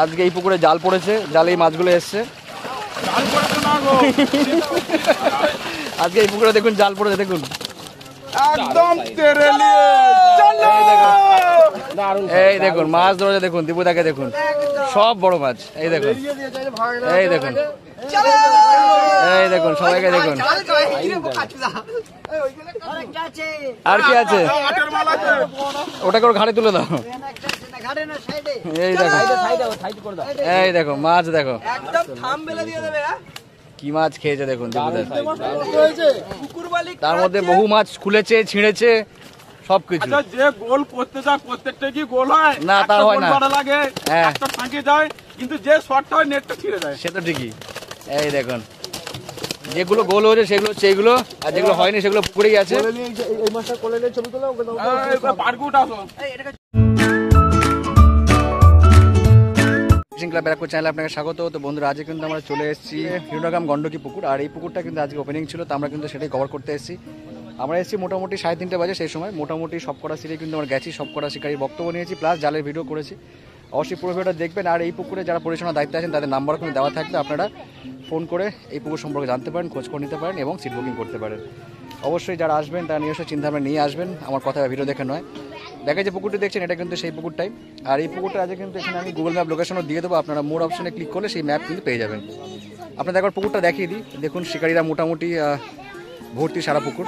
আজকে এই পুকুরে জাল পড়েছে, জালে এই মাছগুলো এসছে। আজকে এই পুকুরে দেখুন জাল পড়েছে, দেখুন একদম এই দেখুন মাছ ধরেছে, দেখুন দীপুদাকে দেখুন, সব বড় মাছ। এই দেখুন, এই দেখুন, এই দেখুন, সবাইকে দেখুন। আর কি আছে? ওটাকে ওর ঘাড়ে তুলে দাও। এই দেখো, এই দেখো মাছ, দেখো কি মাছ খেয়েছে দেখুন দীপুদা। তার মধ্যে বহু মাছ খুলেছে, ছিঁড়েছে, সবকিছু। যে গোল করতে যায় প্রত্যেকটা কি গোল হয় না, তা হয় না, লাগে একটা ফাঁকে যায়, কিন্তু যে শটটা হয় নেটটা ছিঁড়ে যায়। সে তো ঠিকই। এই দেখুন যেগুলো গোল হয়েছে সেগুলো হচ্ছে এইগুলো, আর যেগুলো হয়নি সেগুলো পুকুরেই আছে। এই মাছটা কোলে নিয়ে ছবি তোলা, পার্কুট আসো। ফিশিং ক্লাব ব্যারাকপুর চ্যানেলে আপনাকে স্বাগত। তো বন্ধুরা, আজকে কিন্তু আমরা চলে এসেছি হিরণগ্রাম গন্ডকী পুকুর, আর এই পুকুরটা কিন্তু আজকে ওপেনিং ছিল, তো আমরা কিন্তু সেটাই কভার করতে এসেছি। আমরা এসেছি মোটামুটি 3:30 বাজে, সেই সময় মোটামুটি সব কটা সিটে কিন্তু আমরা গেছি, সব কটা শিকারির বক্তব্য নিয়েছি, প্লাস জালের ভিডিও করেছি। অবশ্যই পুরো ভিডিওটা দেখবেন। আর এই পুকুরে যারা পরিচালনার দায়িত্বে আছেন তাদের নাম্বার কিন্তু দেওয়া থাকবে, আপনারা ফোন করে এই পুকুর সম্পর্কে জানতে পারেন, খোঁজ করে নিতে পারেন এবং সিট বুকিং করতে পারেন। অবশ্যই যারা আসবেন তারা নিজস্ব চিন্তাভাবনা নিয়ে আসবেন, আমার কথা ভিডিও দেখে নয়। দেখে যে পুকুরটি দেখছেন এটা কিন্তু সেই পুকুরটাই। আর এই পুকুরটা আজকে কিন্তু এখানে আমি গুগল ম্যাপ লোকেশনও দিয়ে দেবো, আপনারা মোর অপশনে ক্লিক করলে সেই ম্যাপ কিন্তু পেয়ে যাবেন। আপনাদের একবার পুকুরটা দেখিয়ে দিই। দেখুন শিকারীরা মোটামুটি ভর্তি সারা পুকুর,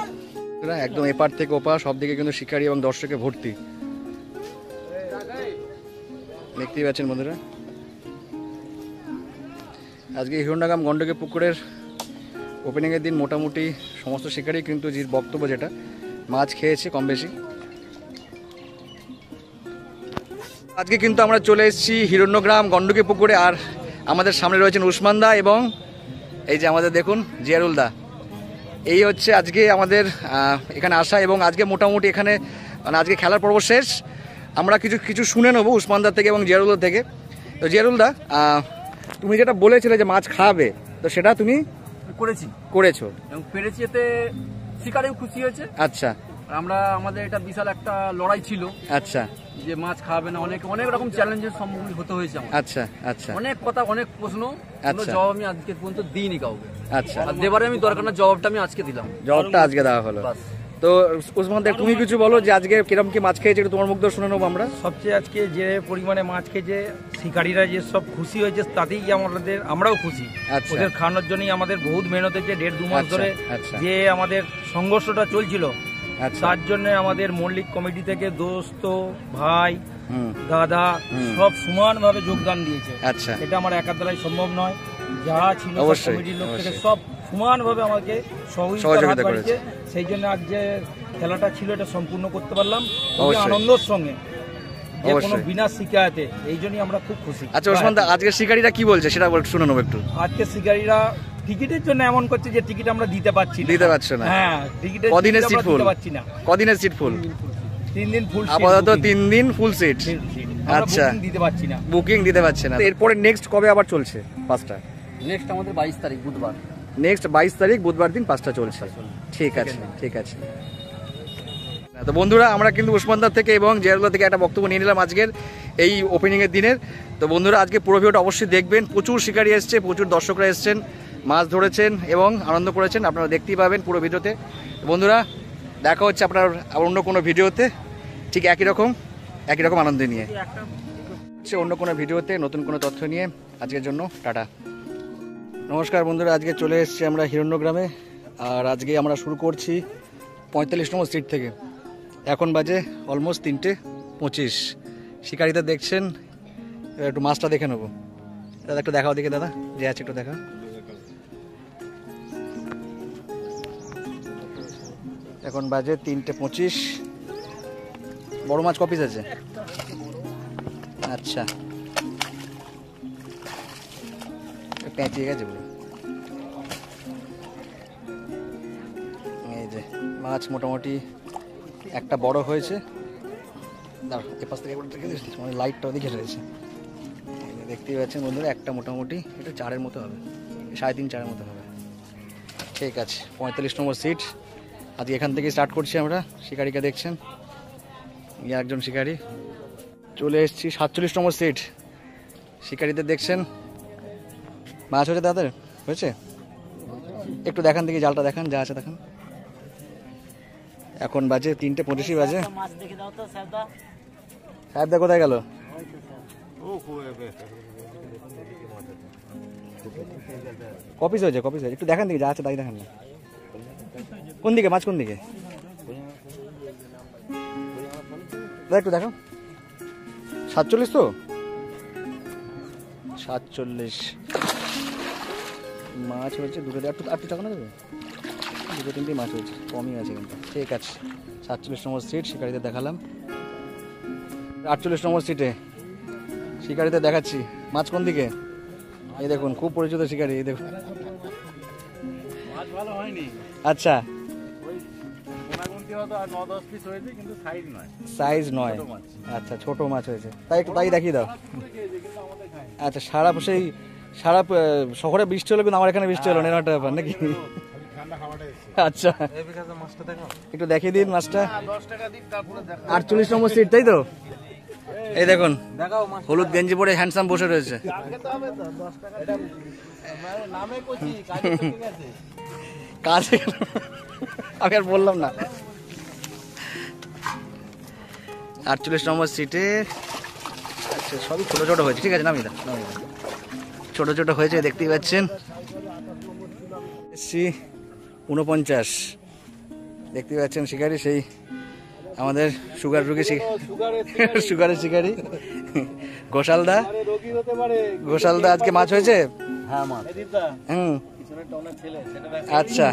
একদম এপার থেকে ওপার সব দিকে কিন্তু শিকারী এবং দর্শকে ভর্তি, দেখতেই পাচ্ছেন বন্ধুরা। আজকে হিরণগ্রাম গন্ডকী পুকুরের ওপেনিংয়ের দিন মোটামুটি সমস্ত শিকারী কিন্তু যে বক্তব্য যেটা মাছ খেয়েছে কম বেশি। আজকে কিন্তু আমরা চলে এসেছি হিরণ্যগ্রাম গন্ডকী পুকুরে, আর আমাদের সামনে রয়েছেন উসমান দা এবং এই যে আমাদের দেখুন জিয়ারুল দা। এই হচ্ছে আজকে আমাদের এখানে আসা, এবং আজকে মোটামুটি এখানে মানে আজকে খেলার পর্ব শেষ। আমরা কিছু কিছু শুনে নেবো উসমান দার থেকে এবং জিয়ারুল দার থেকে। তো জিয়ারুল দা, তুমি যেটা বলেছিলে যে মাছ খাবে, তো সেটা তুমি করেছো এবং পেরেছি, এতে শিকারেও খুশি হয়েছে। আচ্ছা, আমরা আমাদের এটা বিশাল একটা লড়াই ছিল। আচ্ছা, যে মাছ খাবে না, অনেক রকম চ্যালেঞ্জের সম্মুখীন হতে হয়েছে আমার। আচ্ছা, আচ্ছা, অনেক কথা, অনেক প্রশ্ন, কোনো আচ্ছা। জবাব আমি আজকে পর্যন্ত দিইনি কাউকে। আচ্ছা, আর দেবারে আমি দরকার না, জবাবটা আমি আজকে দিলাম, জবাবটা আজকে দেওয়া হলো। তো উসমান দা, তুমি কিছু বলো যে আজকে কিরকম কি মাছ খেয়েছে, একটু তোমার মুখ দিয়ে শুনে নেবো আমরা। সবচেয়ে আজকে যে পরিমাণে মাছ খেয়েছে শিকারীরা যে সব খুশি হয়েছে, তাতেই আমরাও খুশি। আচ্ছা। ওদের খাওয়ানোর জন্যই আমাদের বহুত মেহনত হয়েছে, 1.5-2 মাস ধরে আচ্ছা। যে আমাদের সংঘর্ষটা চলছিল, আচ্ছা, তার জন্য আমাদের মল্লিক কমিটি থেকে দোস্ত ভাই দাদা সব সমানভাবে যোগদান দিয়েছে। আচ্ছা, এটা আমার একার দ্বারাই সম্ভব নয়, যারা ছিল অবশ্যই, কমিটির লোক থেকে অবশ্যই। সব সমানভাবে আমাকে সহযোগিতা করেছে। সেই জন্য আজ যে খেলাটা ছিল এটা সম্পূর্ণ করতে পারলাম খুবই অবশ্যই। আনন্দের সঙ্গে, যে কোনো অবশ্যই। বিনা শিকায়তে। এই জন্যই আমরা খুব খুশি। আচ্ছা উসমান দা, আজকে শিকারীরা কি বলছে সেটা শুনে নেবো একটু। আজকে শিকারীরা টিকিটের জন্য এমন করছে যে টিকিট আমরা দিতে পারছি না। দিতে পারছো না? হ্যাঁ, টিকিটের কদিনের সিট ফুল? দিতে পারছি না। কদিনের সিট ফুল? 3 দিন ফুল, আপাতত 3 দিন ফুল সিট। আচ্ছা, দিতে পারছি না, বুকিং দিতে পারছে না। এরপরে নেক্সট কবে আবার চলছে? 5টা। নেক্সট আমাদের 22 তারিখ বুধবার। নেক্সট 22 তারিখ বুধবার দিন 5টা চলছে। ঠিক আছে, ঠিক আছে। তো বন্ধুরা, আমরা কিন্তু উসমানদার থেকে এবং জিয়ারুল্লাহ থেকে একটা বক্তব্য নিয়ে নিলাম আজকের এই ওপেনিংয়ের দিনের। তো বন্ধুরা, আজকে পুরো ভিডিওটা অবশ্যই দেখবেন। প্রচুর শিকারী এসছে, প্রচুর দর্শকরা এসছেন, মাছ ধরেছেন এবং আনন্দ করেছেন, আপনারা দেখতেই পাবেন পুরো ভিডিওতে। বন্ধুরা, দেখা হচ্ছে আপনার অন্য কোনো ভিডিওতে, ঠিক একই রকম আনন্দ নিয়ে, অন্য কোনো ভিডিওতে নতুন কোনো তথ্য নিয়ে। আজকের জন্য টাটা, নমস্কার। বন্ধুরা, আজকে চলে এসেছি আমরা হিরণ্যগ্রামে, আর আজকে আমরা শুরু করছি 45 নম্বর সিট থেকে। এখন বাজে অলমোস্ট 3:25। শিকারীদের দেখছেন, একটু মাছটা দেখে নেবো। দাদা একটু দেখাও দিকে, দাদা যে আছে একটু দেখা। এখন বাজে 3:25। বড় মাছ ক পিস আছে? আচ্ছা, পেঁচিয়ে গেছে পুরো। এই যে মাছ মোটামুটি একটা বড় হয়েছে, এপাশ থেকে মানে লাইটটা ওদিকে রয়েছে, দেখতেই পাচ্ছেন বন্ধুরা। একটা মোটামুটি এটা 4-এর মতো হবে, 3.5-4-এর মতো হবে। ঠিক আছে, 45 নম্বর সিট। আজকে এখান থেকে স্টার্ট করছি আমরা। শিকারিকে দেখছেন, একজন শিকারি। চলে এসেছি 47 নম্বর সিট। শিকারিদের দেখছেন মাছ হয়েছে দাদার হয়েছে, একটু দেখান দেখি জালটা দেখান যা আছে দেখান। এখন বাজে 3:25 বাজে। সাহেবদা কোথায় গেল? কপিস হয়েছে একটু দেখান দেখি যা আছে তাই দেখান না। কোন দিকে মাছ, কোন দিকে একটু দেখো। 47 তো 47 মাছ হয়েছে দুটো, একটু টাকা না দেবে, 2-3টি মাছ হয়েছে, কমই আছে কিন্তু। ঠিক আছে, 47 নম্বর সিট শিকারিদের দেখালাম। 48 নম্বর সিটে শিকারিদের দেখাচ্ছি মাছ কোন দিকে। এই দেখুন খুব পরিচিত শিকারি, এই দেখুন। মাছ ভালো হয়নি, আচ্ছা কোনাগুনতি হতো আর 9-10 পিস হয়েছে, কিন্তু সাইজ নয়। সাইজ নয়, আচ্ছা ছোট মাছ হয়েছে, তাই একটু তাই দেখিয়ে দাও। আচ্ছা সারা শহরে বৃষ্টি হলো, কিন্তু আমার এখানে বৃষ্টি হলো না, এরকম একটা ব্যাপার নাকি? আচ্ছা একটু দেখিয়ে দিন মাছটা। 10 টাকা দিন, তারপরে দেখা। 48 নম্বর সিট তাই তো? এই দেখুন হলুদ গেঞ্জি পরে হ্যান্ডসাম বসে রয়েছে। নামে কচি কাজে ঠিক আছে, কাজে আমি আর বললাম না। 48 নম্বর সিটে আচ্ছা সবই ছোট ছোট হয়েছে, ঠিক আছে নামিয়ে দাও। ছোট ছোট হয়েছে দেখতেই পাচ্ছেন। 49 দেখতে পাচ্ছেন শিকারি, সেই আমাদের সুগার রোগী সুগারের শিকারি ঘোষালদা। রোগী হতে পারে। ঘোষালদা আজকে মাছ হয়েছে? হ্যাঁ মাছ। হুম আচ্ছা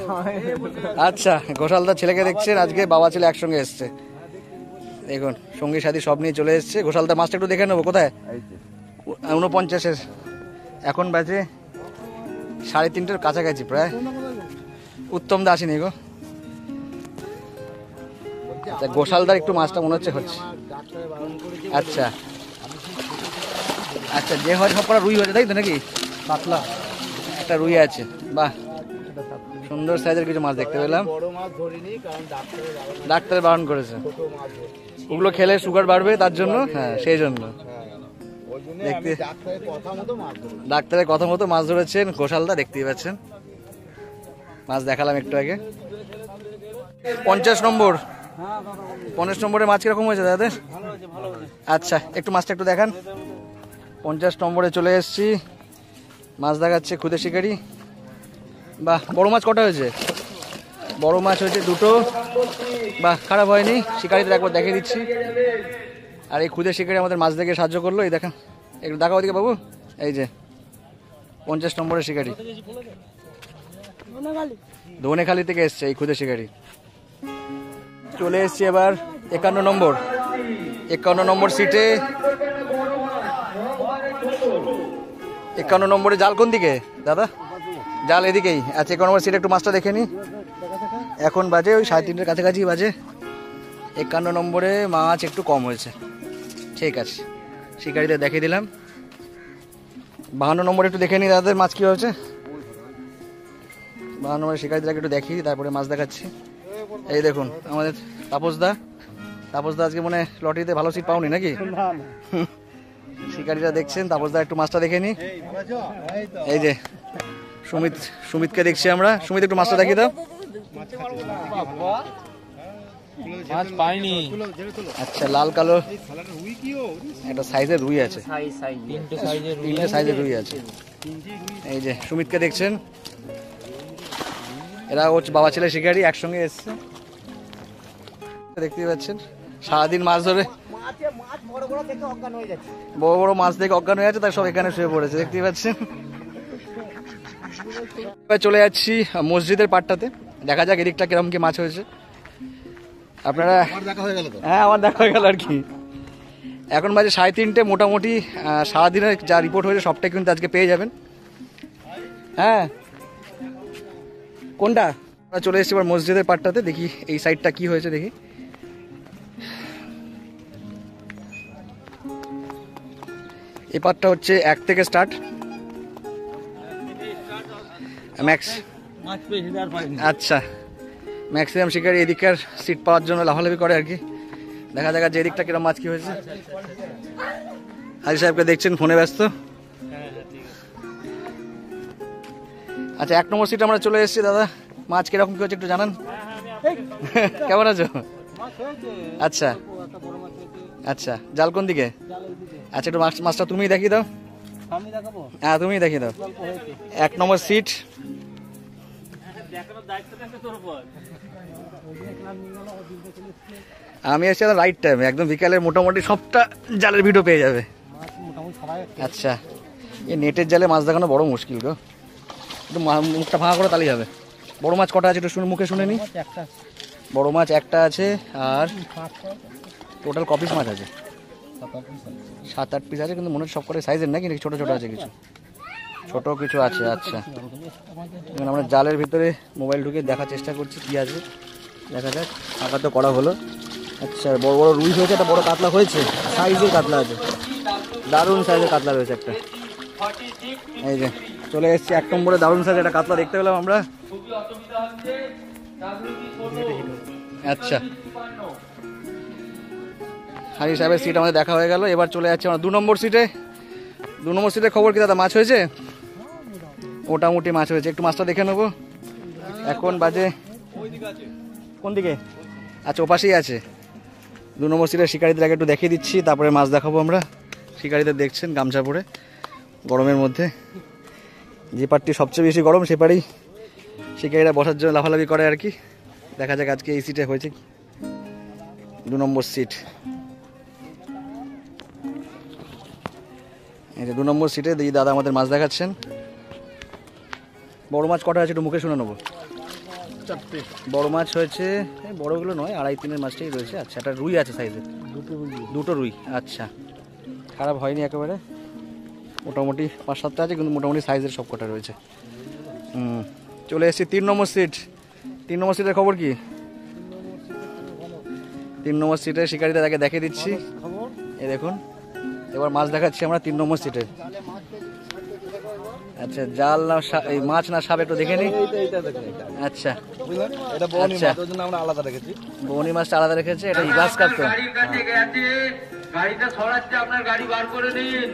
আচ্ছা, ঘোষালদার ছেলেকে দেখছেন, আজকে বাবা ছেলে একসঙ্গে এসছে। দেখুন সঙ্গী সাথী সব নিয়ে চলে এসছে। ঘোষালদা মাছটা একটু দেখে নেবো কোথায়? 49-এর এখন বাজে 3:30 কাছাকাছি প্রায়। উত্তম দা আসেনি গো। গোশালদার একটু মাছটা মনে হচ্ছে। আচ্ছা আচ্ছা, যে হয় সব রুই হয়েছে তাই তো নাকি? পাতলা একটা রুই আছে, বাহ সুন্দর সাইজের কিছু মাছ দেখতে পেলাম। বড় মাছ ধরিনি, কারণ ডাক্তার বারণ করেছে, ওগুলো খেলে সুগার বাড়বে তার জন্য। হ্যাঁ সেই জন্য দেখতে ডাক্তারের কথা মতো মাছ ধরেছেন ঘোষালদা, দেখতেই পাচ্ছেন। মাছ দেখালাম একটু আগে। 50 নম্বর 50 নম্বরের মাছ কিরকম হয়েছে দাদা? আচ্ছা একটু মাছটা একটু দেখান। 50 নম্বরে চলে এসেছি, মাছ দেখাচ্ছে খুদে শিকারি। বাহ, বড় মাছ কটা হয়েছে? বড় মাছ হয়েছে 2টো। বাহ, খারাপ হয়নি। শিকারিদের একবার দেখিয়ে দিচ্ছি। আর এই খুদে শিকারি আমাদের মাছ দেখে সাহায্য করলো। এই দেখেন, একটু দেখাও ওদিকে বাবু। এই যে 50 নম্বরের শিকারি, ধনেখালি থেকে এসছে এই খুদে শিকারি। চলে এসছি এবার 51 নম্বর। 51 নম্বর সিটে 51 নম্বরে জাল কোন দিকে দাদা? জাল এদিকেই। আচ্ছা 51 নম্বর সিটে একটু মাছটা দেখে নি। এখন বাজে ওই 3:30 কাছাকাছি বাজে। 51 নম্বরে মাছ একটু কম হয়েছে, ঠিক আছে শিকারিদের দেখিয়ে দিলাম। 52 নম্বরে একটু দেখে নি দাদাদের মাছ কি হয়েছে। 52 নম্বরে শিকারিদের একটু দেখি, তারপরে মাছ দেখাচ্ছি। এই দেখুন আমাদের তাপসদা আজকে মনে লটারিতে ভালো সিট পাওনি নাকি? শিকারিরা দেখছেন, তাপসদা একটু মাছটা দেখে নি। এই যে সুমিতকে দেখছি আমরা। সুমিত একটু মাছটা দেখিয়ে দাও। মাছ পাইনি। আচ্ছা লাল কালো একটা সাইজের রুই আছে, 3টে সাইজের রুই আছে। এই যে সুমিতকে দেখছেন, এরা হচ্ছে বাবা ছেলে শিকারি, একসঙ্গে এসছে। দেখতেই পাচ্ছেন সারাদিন মাছ ধরে বড় বড় মাছ দেখে অজ্ঞান হয়ে যাচ্ছে, তাই সব এখানে শুয়ে পড়েছে, দেখতেই পাচ্ছেন। এবার চলে যাচ্ছি মসজিদের পাড়টাতে, দেখা যাক এদিকটা কিরকম কি মাছ হয়েছে। আপনারা হ্যাঁ আমার দেখা হয়ে গেল আর কি। এখন বাজে 3:30। মোটামুটি সারাদিনের যা রিপোর্ট হয়েছে সবটাই কিন্তু আজকে পেয়ে যাবেন। হ্যাঁ কোনটা? আমরা চলে এসেছি এবার মসজিদের পাড়টাতে, দেখি এই সাইডটা কি হয়েছে দেখি। এই পাড়টা হচ্ছে 1 থেকে স্টার্ট ম্যাক্স। আচ্ছা ম্যাক্সিমাম শিকারি এদিককার সিট পাওয়ার জন্য লাফালাফি করে আর কি। দেখা যাক যে এদিকটা কিরকম মাছ কি হয়েছে। হাজি সাহেবকে দেখছেন ফোনে ব্যস্ত। আচ্ছা 1 নম্বর সিটে আমরা চলে এসেছি দাদা। মাছ কিরকম কি হচ্ছে একটু জানান। কেমন আছো? আচ্ছা আচ্ছা, জাল কোন দিকে? আচ্ছা একটু মাছটা তুমিই দেখিয়ে দাও। হ্যাঁ তুমিই দেখিয়ে দাও। 1 নম্বর সিট। আমি এসেছি রাইট টাইমে, একদম বিকালের মোটামুটি সবটা জালের ভিডিও পেয়ে যাবে। আচ্ছা, এই নেটের জালে মাছ দেখানো বড় মুশকিল গো, একটু মুখটা ফাঁকা করে তাহলেই হবে। বড় মাছ কটা আছে একটু মুখে শুনে নি। বড় মাছ একটা আছে, আর টোটাল কপিস মাছ আছে 7-8 পিস আছে, কিন্তু মনে হচ্ছে সব করে সাইজের নাকি ছোট ছোট আছে, কিছু ছোট কিছু আছে। আচ্ছা, আমরা জালের ভিতরে মোবাইল ঢুকে দেখার চেষ্টা করছি কি আছে, দেখা যাক। ফাঁকা তো করা হলো। আচ্ছা, বড় বড় রুই হয়েছে, একটা বড় কাতলা হয়েছে, সাইজের কাতলা আছে, দারুণ সাইজের কাতলা রয়েছে একটা। এই যে চলে এসেছি 1 নম্বরে, দারুণ সাইজের একটা কাতলা দেখতে পেলাম আমরা। আচ্ছা, হাজি সাহেবের সিট আমাদের দেখা হয়ে গেল। এবার চলে যাচ্ছে আমরা 2 নম্বর সিটে। 2 নম্বর সিটের খবর কি দাদা? মাছ হয়েছে? মোটামুটি মাছ হয়েছে, একটু মাছটা দেখে নেবো। এখন বাজে কোন দিকে? আচ্ছা ওপাশেই আছে। 2 নম্বর সিটের শিকারীদের আগে একটু দেখিয়ে দিচ্ছি, তারপরে মাছ দেখাবো আমরা। শিকারীদের দেখছেন গামছা পরে, গরমের মধ্যে। যে পাড়টি সবচেয়ে বেশি গরম সে পাড়েই শিকারীরা বসার জন্য লাফালাফি করে আর কি। দেখা যাক আজকে এই সিটে হয়েছে 2 নম্বর সিট। এই যে 2 নম্বর সিটে দিদি দাদা আমাদের মাছ দেখাচ্ছেন। বড় মাছ কটা আছে একটু মুখে শুনে নেবো। বড় মাছ হয়েছে, বড়গুলো নয়, 2.5-3 মাছটাই রয়েছে। আচ্ছা, একটা রুই আছে সাইজের, দুটো রুই। আচ্ছা, খারাপ হয়নি একেবারে, মোটামুটি 5-7টা আছে, কিন্তু মোটামুটি সাইজের সব কটা রয়েছে। চলে এসেছি 3 নম্বর সিট। 3 নম্বর সিটের খবর কি? 3 নম্বর সিটের শিকারীদের আগে দেখে দিচ্ছি। এই দেখুন, এবার মাছ দেখাচ্ছি আমরা 3 নম্বর সিটে। আচ্ছা, জাল না এই মাছ না সাপ একটু দেখে নিই। আচ্ছা, এটা বনি মাছ, ওই জন্য আমরা আলাদা রেখেছি। বনি মাছটা আলাদা রেখেছে, এটা ইবাস কাপ তো। গাড়িটা সরাচ্ছে, আপনার গাড়ি বার করে নিন।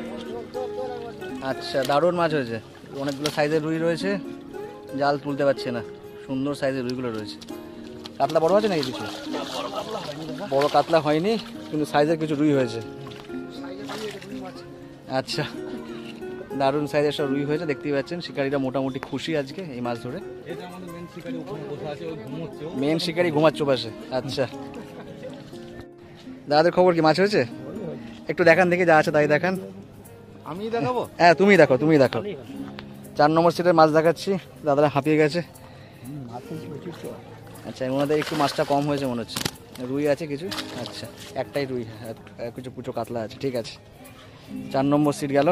আচ্ছা, দারুণ মাছ হয়েছে, অনেকগুলো সাইজের রুই রয়েছে, জাল তুলতে পারছে না, সুন্দর সাইজের রুইগুলো রয়েছে। কাতলা বড় আছে নাকি কিছু? বড় কাতলা হয়নি, কিন্তু সাইজের কিছু রুই হয়েছে। আচ্ছা, দারুণ সাইজের সব রুই হয়েছে, দেখতেই পাচ্ছেন। শিকারীরা মোটামুটি খুশি আজকে এই মাছ ধরে। মেন শিকারী ঘুমাচ্ছে পাশে। আচ্ছা, দাদাদের খবর কি? মাছ হয়েছে? একটু দেখান দেখি, যা আছে তাই দেখান। আমি দেখাবো? হ্যাঁ তুমি দেখো, তুমি দেখো। 4 নম্বর সিটের মাছ দেখাচ্ছি, দাদারা হাঁপিয়ে গেছে। আচ্ছা, ওনাদের একটু মাছটা কম হয়েছে মনে হচ্ছে, রুই আছে কিছু। আচ্ছা, একটাই রুই, কিছু কুচো কাতলা আছে, ঠিক আছে। 4 নম্বর সিট গেল।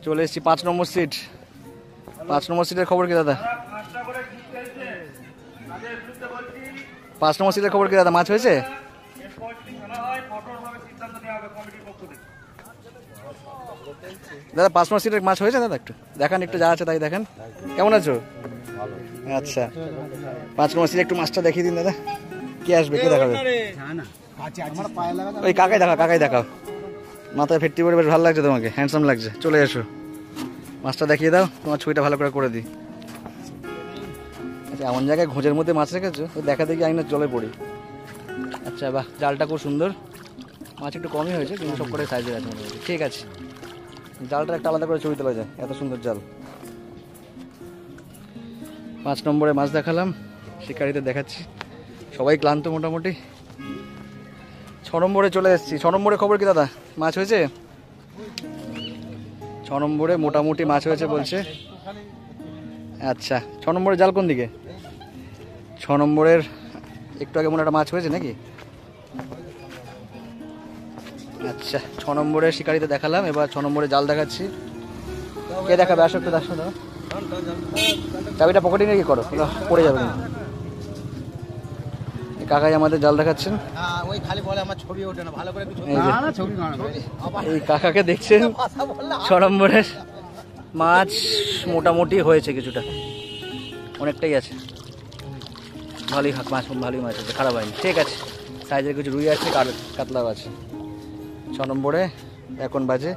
চলে এসেছি 5 নম্বর সিট। 5 নম্বর সিটের খবর কি দাদা? 5 নম্বর সিটের খবর কি দাদা? মাছ হয়েছে? দাদা 5 নম্বর সিটের মাছ হয়েছে দাদা? একটু দেখান, একটু যা আছে তাই দেখান। কেমন আছো? আচ্ছা, 5 নম্বর সিটে একটু মাছটা দেখিয়ে দিন দাদা। কে আসবে, কে দেখাবে? ওই কাকাই দেখাও, কাকাই দেখাও। মাথায় ফেটটি পরে বেশ ভালো লাগছে তোমাকে, হ্যান্ডসাম লাগছে। চলে এসো, মাছটা দেখিয়ে দাও, তোমার ছবিটা ভালো করে দিই। আচ্ছা, এমন জায়গায় ঘোঁজের মধ্যে মাছ রেখেছো, দেখা দেখি আমি না জলে পড়ি। আচ্ছা বাহ, জালটা খুব সুন্দর। মাছ একটু কমই হয়েছে, কিন্তু সব করে সাইজের আছে মোটামুটি, ঠিক আছে। জালটা একটা আলাদা করে ছবি তোলা যায়, এত সুন্দর জাল। 5 নম্বরে মাছ দেখালাম, শিকারীদের দেখাচ্ছি, সবাই ক্লান্ত মোটামুটি। 6 নম্বরে চলে এসেছি। 6 নম্বরে খবর কি দাদা? মাছ হয়েছে? 6 নম্বরে মোটামুটি মাছ হয়েছে বলছে। আচ্ছা, 6 নম্বরে জাল কোন দিকে? 6 নম্বরের একটু আগে মনে একটা মাছ হয়েছে নাকি? আচ্ছা, 6 নম্বরে শিকারীতে দেখালাম, এবার 6 নম্বরে জাল দেখাচ্ছি। কে দেখাবে? আসো একটু দেখো, দাও চাবিটা পকেটে নিয়ে কি করো, পড়ে যাবে না। কাকাই আমাদের জাল দেখাচ্ছেন। এই কাকাকে দেখছেন, 6 নম্বরের মাছ মোটামুটি হয়েছে, কিছুটা অনেকটাই আছে, ভালোই মাছ, ভালোই মাছ আছে, খারাপ হয়নি, ঠিক আছে। সাইজের কিছু রুই আছে, কাতলাও আছে। 6 নম্বরে এখন বাজে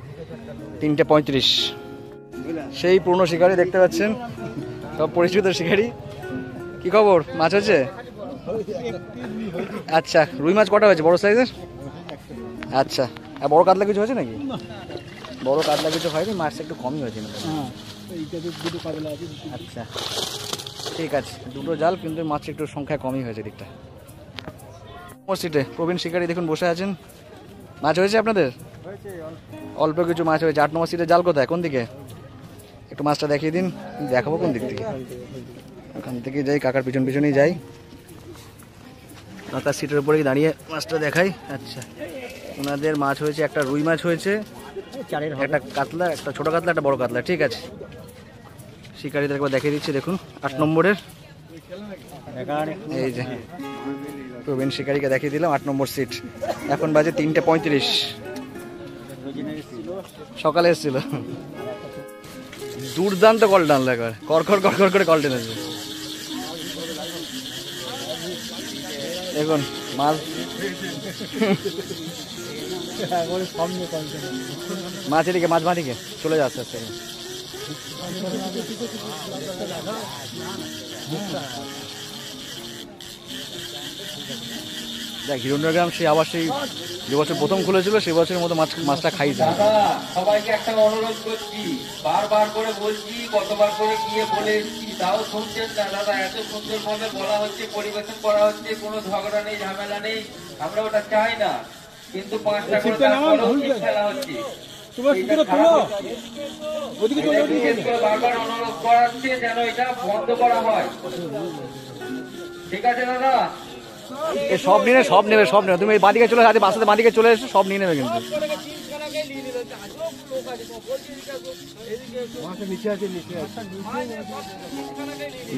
3:35। সেই পুরনো শিকারি দেখতে পাচ্ছেন, সব পরিচিত শিকারি। কি খবর, মাছ হয়েছে? আচ্ছা, রুই মাছ কটা হয়েছে বড় সাইজের? আচ্ছা, আর বড় কাতলা কিছু হয়েছে নাকি? বড় কাতলা কিছু হয়নি, মাছটা একটু কমই হয়েছে না? আচ্ছা ঠিক আছে, দুটো জাল, কিন্তু মাছ একটু সংখ্যা কমই হয়েছে দিকটা। সিটে প্রবীণ শিকারী দেখুন বসে আছেন। মাছ হয়েছে আপনাদের? অল্প কিছু মাছ হয়েছে। 8 নম্বর সিটে জাল কোথায়, কোন দিকে? একটু মাছটা দেখিয়ে দিন। দেখাবো কোন দিক থেকে? ওখান থেকে যাই, কাকার পিছন পিছনেই যাই। কাকার সিটের উপরেই দাঁড়িয়ে মাছটা দেখাই। আচ্ছা, ওনাদের মাছ হয়েছে, একটা রুই মাছ হয়েছে, একটা কাতলা, একটা ছোট কাতলা, একটা বড় কাতলা। ঠিক আছে, শিকারীদের একবার দেখিয়ে দিচ্ছি। দেখুন 8 নম্বরের, এই যে প্রবীণ শিকারীকে দেখিয়ে দিলাম 8 নম্বর সিট। এখন বাজে 3:35, সকালে এসেছিল। দুর্দান্ত কল টানলো, একবার কড়কড় কড়কড় করে কল টেনেছে। দেখুন মাছ, মাছ এদিকে, মাছ মাটিকে চলে যাচ্ছে আস্তে আস্তে। দেখ হিরণ্যগ্রাম সেই আবার সেই যে বছর প্রথম খুলেছিল সেই বছরের মতো মাছটা খাইছে। সবাইকে একটা অনুরোধ করছি, বারবার করে বলছি, কতবার করে গিয়ে বলে এসেছি, তাও শুনছেন না দাদা। এত সুন্দর ভাবে বলা হচ্ছে, পরিবেশন করা হচ্ছে, কোনো ঝগড়া নেই, ঝামেলা নেই, আমরা ওটা চাই না, কিন্তু 5টা করে খেলা হচ্ছে। বারবার অনুরোধ করাচ্ছে যেন এটা বন্ধ করা হয়। ঠিক আছে দাদা? সব নিয়ে সব নেবে, সব নেবে। তুমি এই বাদিকে চলে আসে, বাসাতে বাদিকে চলে এসে সব নিয়ে নেবে কিন্তু।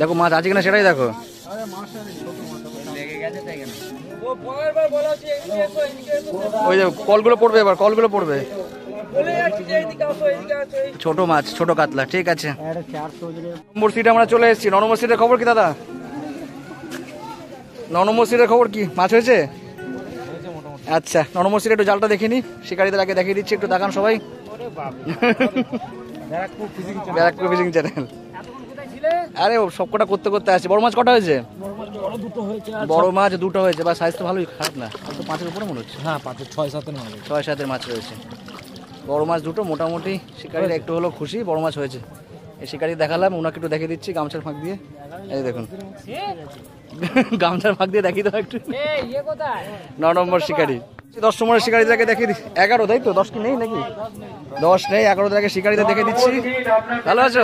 দেখো মাছ আছে কিনা সেটাই দেখো। ওই যে কলগুলো পড়বে, এবার কলগুলো পড়বে। ছোট মাছ, ছোট কাতলা। ঠিক আছে, নম্বর সিটে আমরা চলে এসেছি। 9 নম্বর সিটের খবর কি দাদা? 9 নম্বর সিটের খবর কি, মাছ হয়েছে? আচ্ছা, 9 নম্বর সিটে একটু জালটা দেখিনি, শিকারীদের আগে দেখিয়ে দিচ্ছি, একটু দেখান সবাই। Barrackpore fishing channel. আরে সবকটা করতে করতে আসছে। বড় মাছ কটা হয়েছে? বড় মাছ দুটো হয়েছে, বা সাইজ তো ভালোই, খারাপ না। তো 5-এর উপরে মনে হচ্ছে। হ্যাঁ 6-7 মাছ রয়েছে। বড় মাছ দুটো, মোটামুটি শিকারীরা একটু হলো খুশি, বড় মাছ হয়েছে। এই শিকারি দেখালাম, ওনাকে একটু দেখিয়ে দিচ্ছি গামছার ফাঁক দিয়ে। এই দেখুন গামছার ফাঁক দিয়ে দেখিয়ে দাও একটু। 9 নম্বর শিকারি। 10 নম্বরের শিকারীদেরকে দেখিয়ে দিচ্ছি। 11, তাই তো? 10 কি নেই নাকি? 10 নেই, 11 শিকারীদের দেখে দিচ্ছি। ভালো আছো?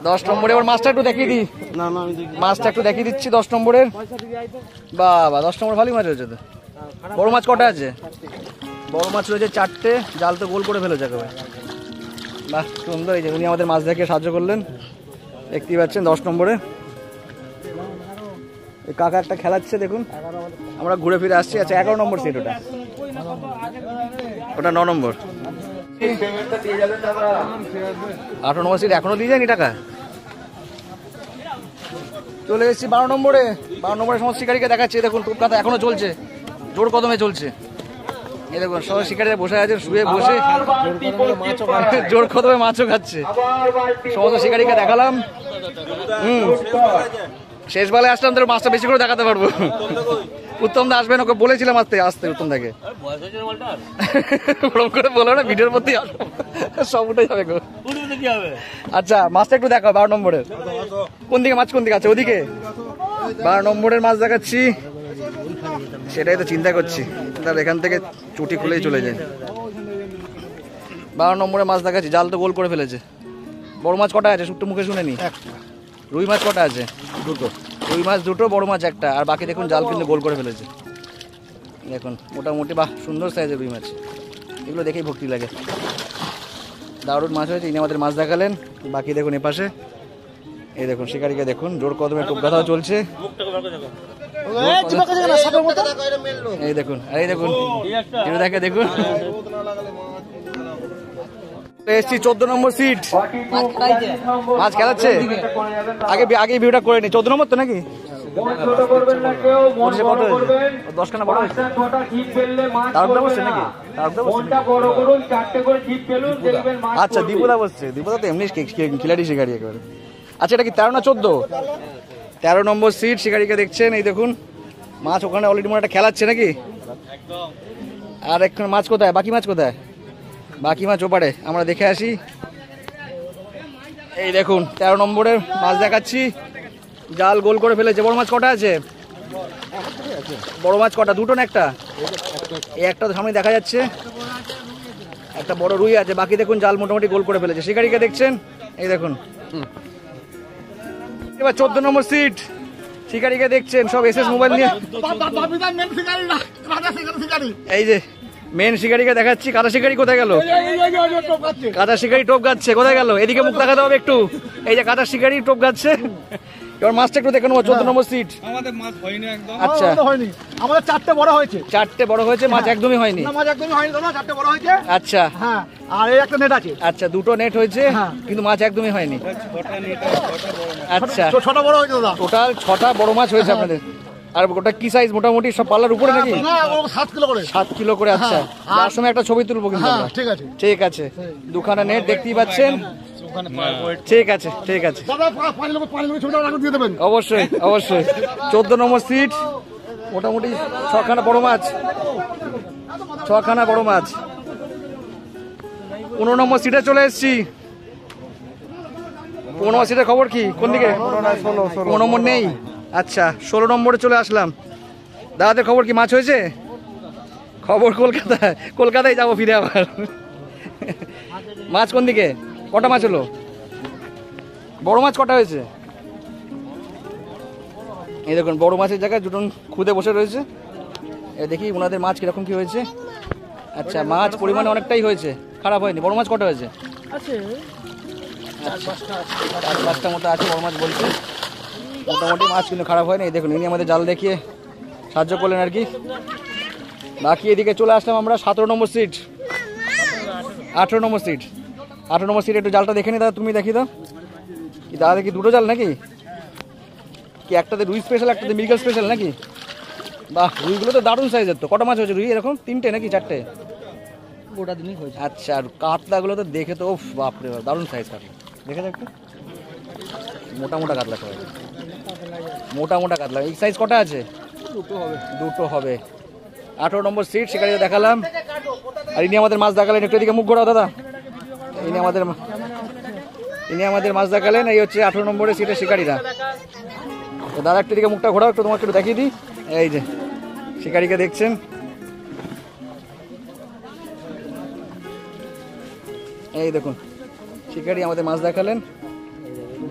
10 নম্বরে এবার মাছটা একটু দেখিয়ে দিই। মাছটা একটু দেখিয়ে দিচ্ছি 10 নম্বরের। বাবা, 10 নম্বর ভালোই মাছ হয়েছে তো। বড় মাছ কটা আছে? বড় মাছ রয়েছে 4টে, জাল তো গোল করে ফেলেছে একেবারে। বাহ, সুন্দর। এই যে উনি আমাদের মাছ দেখে সাহায্য করলেন, দেখতেই পাচ্ছেন 10 নম্বরে। কাকা একটা খেলাচ্ছে, দেখুন। আমরা ঘুরে ফিরে আসছি। আচ্ছা, 11 নম্বর সিট ওটা, ওটা 9 নম্বর। 18 নম্বর সিট এখনো দিয়ে যায়নি টাকা। চলে এসেছি 12 নম্বরে। 12 নম্বরের সমস্ত শিকারীকে দেখাচ্ছি। দেখুন টোপকাতা এখনো চলছে, জোর কদমে চলছে। এই দেখুন সব শিকারীরা বসে আছে, শুয়ে বসে জোর কদমে মাছও খাচ্ছে। সমস্ত শিকারীকে দেখালাম। শেষ বেলায় আসলাম, তোর মাছটা বেশি করে দেখাতে পারবো। উত্তম দা আসবেন, ওকে বলেছিলাম আসতে উত্তম দাকে। ওরকম করে বলো না, ভিডিওর মধ্যেই আসবো, সব উঠে যাবে গো। আচ্ছা, মাছটা একটু দেখো 12 নম্বরের। কোন দিকে মাছ, কোন দিকে আছে? ওদিকে 12 নম্বরের মাছ দেখাচ্ছি। সেটাই তো চিন্তা করছি, তাহলে এখান থেকে চুটি খুলেই চলে যায়। 12 নম্বরে মাছ দেখাচ্ছি, জাল তো গোল করে ফেলেছে। বড় মাছ কটা আছে? শুট্টু মুখে শুনে নি। রুই মাছ কটা আছে? 2টো। রুই মাছ 2টো, বড় মাছ 1টা, আর বাকি দেখুন জাল কিন্তু গোল করে ফেলেছে। দেখুন মোটামুটি, বাহ সুন্দর সাইজের রুই মাছ। এগুলো দেখেই ভক্তি লাগে। দারুণ মাছ হয়েছে। ইনি আমাদের মাছ দেখালেন। বাকি দেখুন এপাশে, এই দেখুন শিকারীকে দেখুন, জোর কদমে টোপ গাথাও চলছে। এই দেখুন, এই দেখুন দেখে দেখুন। এসছি 14 নম্বর সিট। মাছ খেলাচ্ছে, আগে ভিউটা করে নি। 14 নম্বর তো নাকি? মন ছোট করবেন না কেউ, মন বড় করবেন। 10খানা বড় হয়েছে। 5টা 6টা ছিপ ফেললে মাছ তারপরে পড়বে বসছে না। নাকি? তারপরে বসছে মনটা বড় করুন, 4টে করে ছিপ ফেলুন, দেখবেন মাছ আচ্ছা পড়বে। দীপুদা বসছে, দীপুদা তো এমনি খিলাড়ি শিকারি একেবারে। আচ্ছা এটা কি 13 না 14? 13 নম্বর সিট শিকারিকে দেখছেন, এই দেখুন মাছ ওখানে অলরেডি মনে একটা খেলাচ্ছে নাকি। আর এখন মাছ কোথায়, বাকি মাছ কোথায়? বাকি মাছ ওপারে, আমরা দেখে আসি। এই দেখুন 13 নম্বরের মাছ দেখাচ্ছি, জাল গোল করে ফেলেছে। বড় মাছ কটা আছে? বড় মাছ কটা, দুটো না একটা? এই একটা তো সামনে দেখা যাচ্ছে, একটা বড় রুই আছে। বাকি দেখুন জাল মোটামুটি গোল করে ফেলেছে। শিকারিকে দেখছেন, এই দেখুন। এবার 14 নম্বর সিট শিকারিকে দেখছেন, সব এসএস মোবাইল নিয়ে। এই যে মেন শিকারিকে দেখাচ্ছি। কাদা শিকারি কোথায় গেল? কাদা শিকারি টোপ গাচ্ছে, কোথায় গেল? এদিকে মুখ দেখাতে হবে একটু। এই যে কাদা শিকারি টোপ গাচ্ছে। এবার মাছটা একটু দেখে নেবো। 14 নম্বর সিট। আমাদের মাছ হয়নি একদম। আচ্ছা হয়নি, আমাদের 4টে বড় হয়েছে। 4টে বড় হয়েছে, মাছ একদমই হয়নি। না, মাছ একদমই হয়নি দাদা, 4টে বড় হয়েছে। আচ্ছা হ্যাঁ, আর এই একটা নেট আছে। আচ্ছা দুটো নেট হয়েছে, হ্যাঁ। কিন্তু মাছ একদমই হয়নি। আচ্ছা ছোট বড় হয়েছে দাদা। টোটাল 6টা বড় মাছ হয়েছে আপনাদের। আর ওটা কি সাইজ, মোটামুটি সব পাল্লার উপরে নাকি? না, ও 7 কিলো করে। 7 কিলো করে। আচ্ছা যার সময় একটা ছবি তুলবো কিন্তু হ্যাঁ, আমরা। ঠিক আছে। ঠিক আছে, দুখানা নেট দেখতেই পাচ্ছেন। ঠিক আছে ঠিক আছে, দাদা 5 লোক ছবিটা রাখো দিয়ে দেবেন। অবশ্যই অবশ্যই। 14 নম্বর সিট, মোটামুটি 6খানা বড় মাছ, 6খানা বড় মাছ। 15 নম্বর সিটে চলে এসেছি। 15 সিটের খবর কি, কোন দিকে? 15 নম্বর নেই। আচ্ছা 16 নম্বরে চলে আসলাম। দাদাদের খবর কি, মাছ হয়েছে? খবর কলকাতায়, কলকাতায় যাবো ফিরে আবার। মাছ কোন দিকে, কটা মাছ হলো? বড় মাছ কটা হয়েছে? এই দেখুন বড় মাছের জায়গায় দুজন খুদে বসে রয়েছে। এ দেখি ওনাদের মাছ কিরকম কি হয়েছে। আচ্ছা মাছ পরিমাণে অনেকটাই হয়েছে, খারাপ হয়নি। বড় মাছ কটা হয়েছে? আছে 4-5টা মতো আছে বড় মাছ বলছে। মোটামুটি মাছ কিন্তু খারাপ হয়নি। এই দেখুন ইনি আমাদের জাল দেখিয়ে সাহায্য করলেন আর কি। বাকি এদিকে চলে আসলাম আমরা 17 নম্বর সিট, 18 নম্বর সিট। 18 নম্বর সিট একটু জালটা দেখে নি দাদা, তুমি দেখি দাও। কি দাদা দেখি দুটো জাল নাকি? কি একটাতে রুই স্পেশাল, একটাতে মৃগেল স্পেশাল নাকি? বাহ, রুইগুলো তো দারুণ সাইজের। তো কটা মাছ হয়েছে রুই এরকম? 3টে নাকি 4টে? গোটা দিনই হয়েছে। আচ্ছা আর কাতলাগুলো তো দেখে তো উফ বাপরে বাপ, দারুণ সাইজ কাতলা। দেখে যাক একটু, মোটা মোটা কাতলা সবাই, মোটা মোটা কাতলা। এই সাইজ কটা আছে? দুটো হবে। 18 নম্বর সিট শিকারিকে দেখালাম। আর ইনি আমাদের মাছ দেখালেন। একটু এদিকে মুখ ঘোরাও দাদা। ইনি আমাদের মাছ দেখালেন। এই হচ্ছে 18 নম্বরের সিটের শিকারিরা। তো দাদা একটু দিকে মুখটা ঘোরাও, একটু তোমাকে একটু দেখিয়ে দিই। এই যে শিকারিকে দেখছেন, এই দেখুন শিকারি আমাদের মাছ দেখালেন।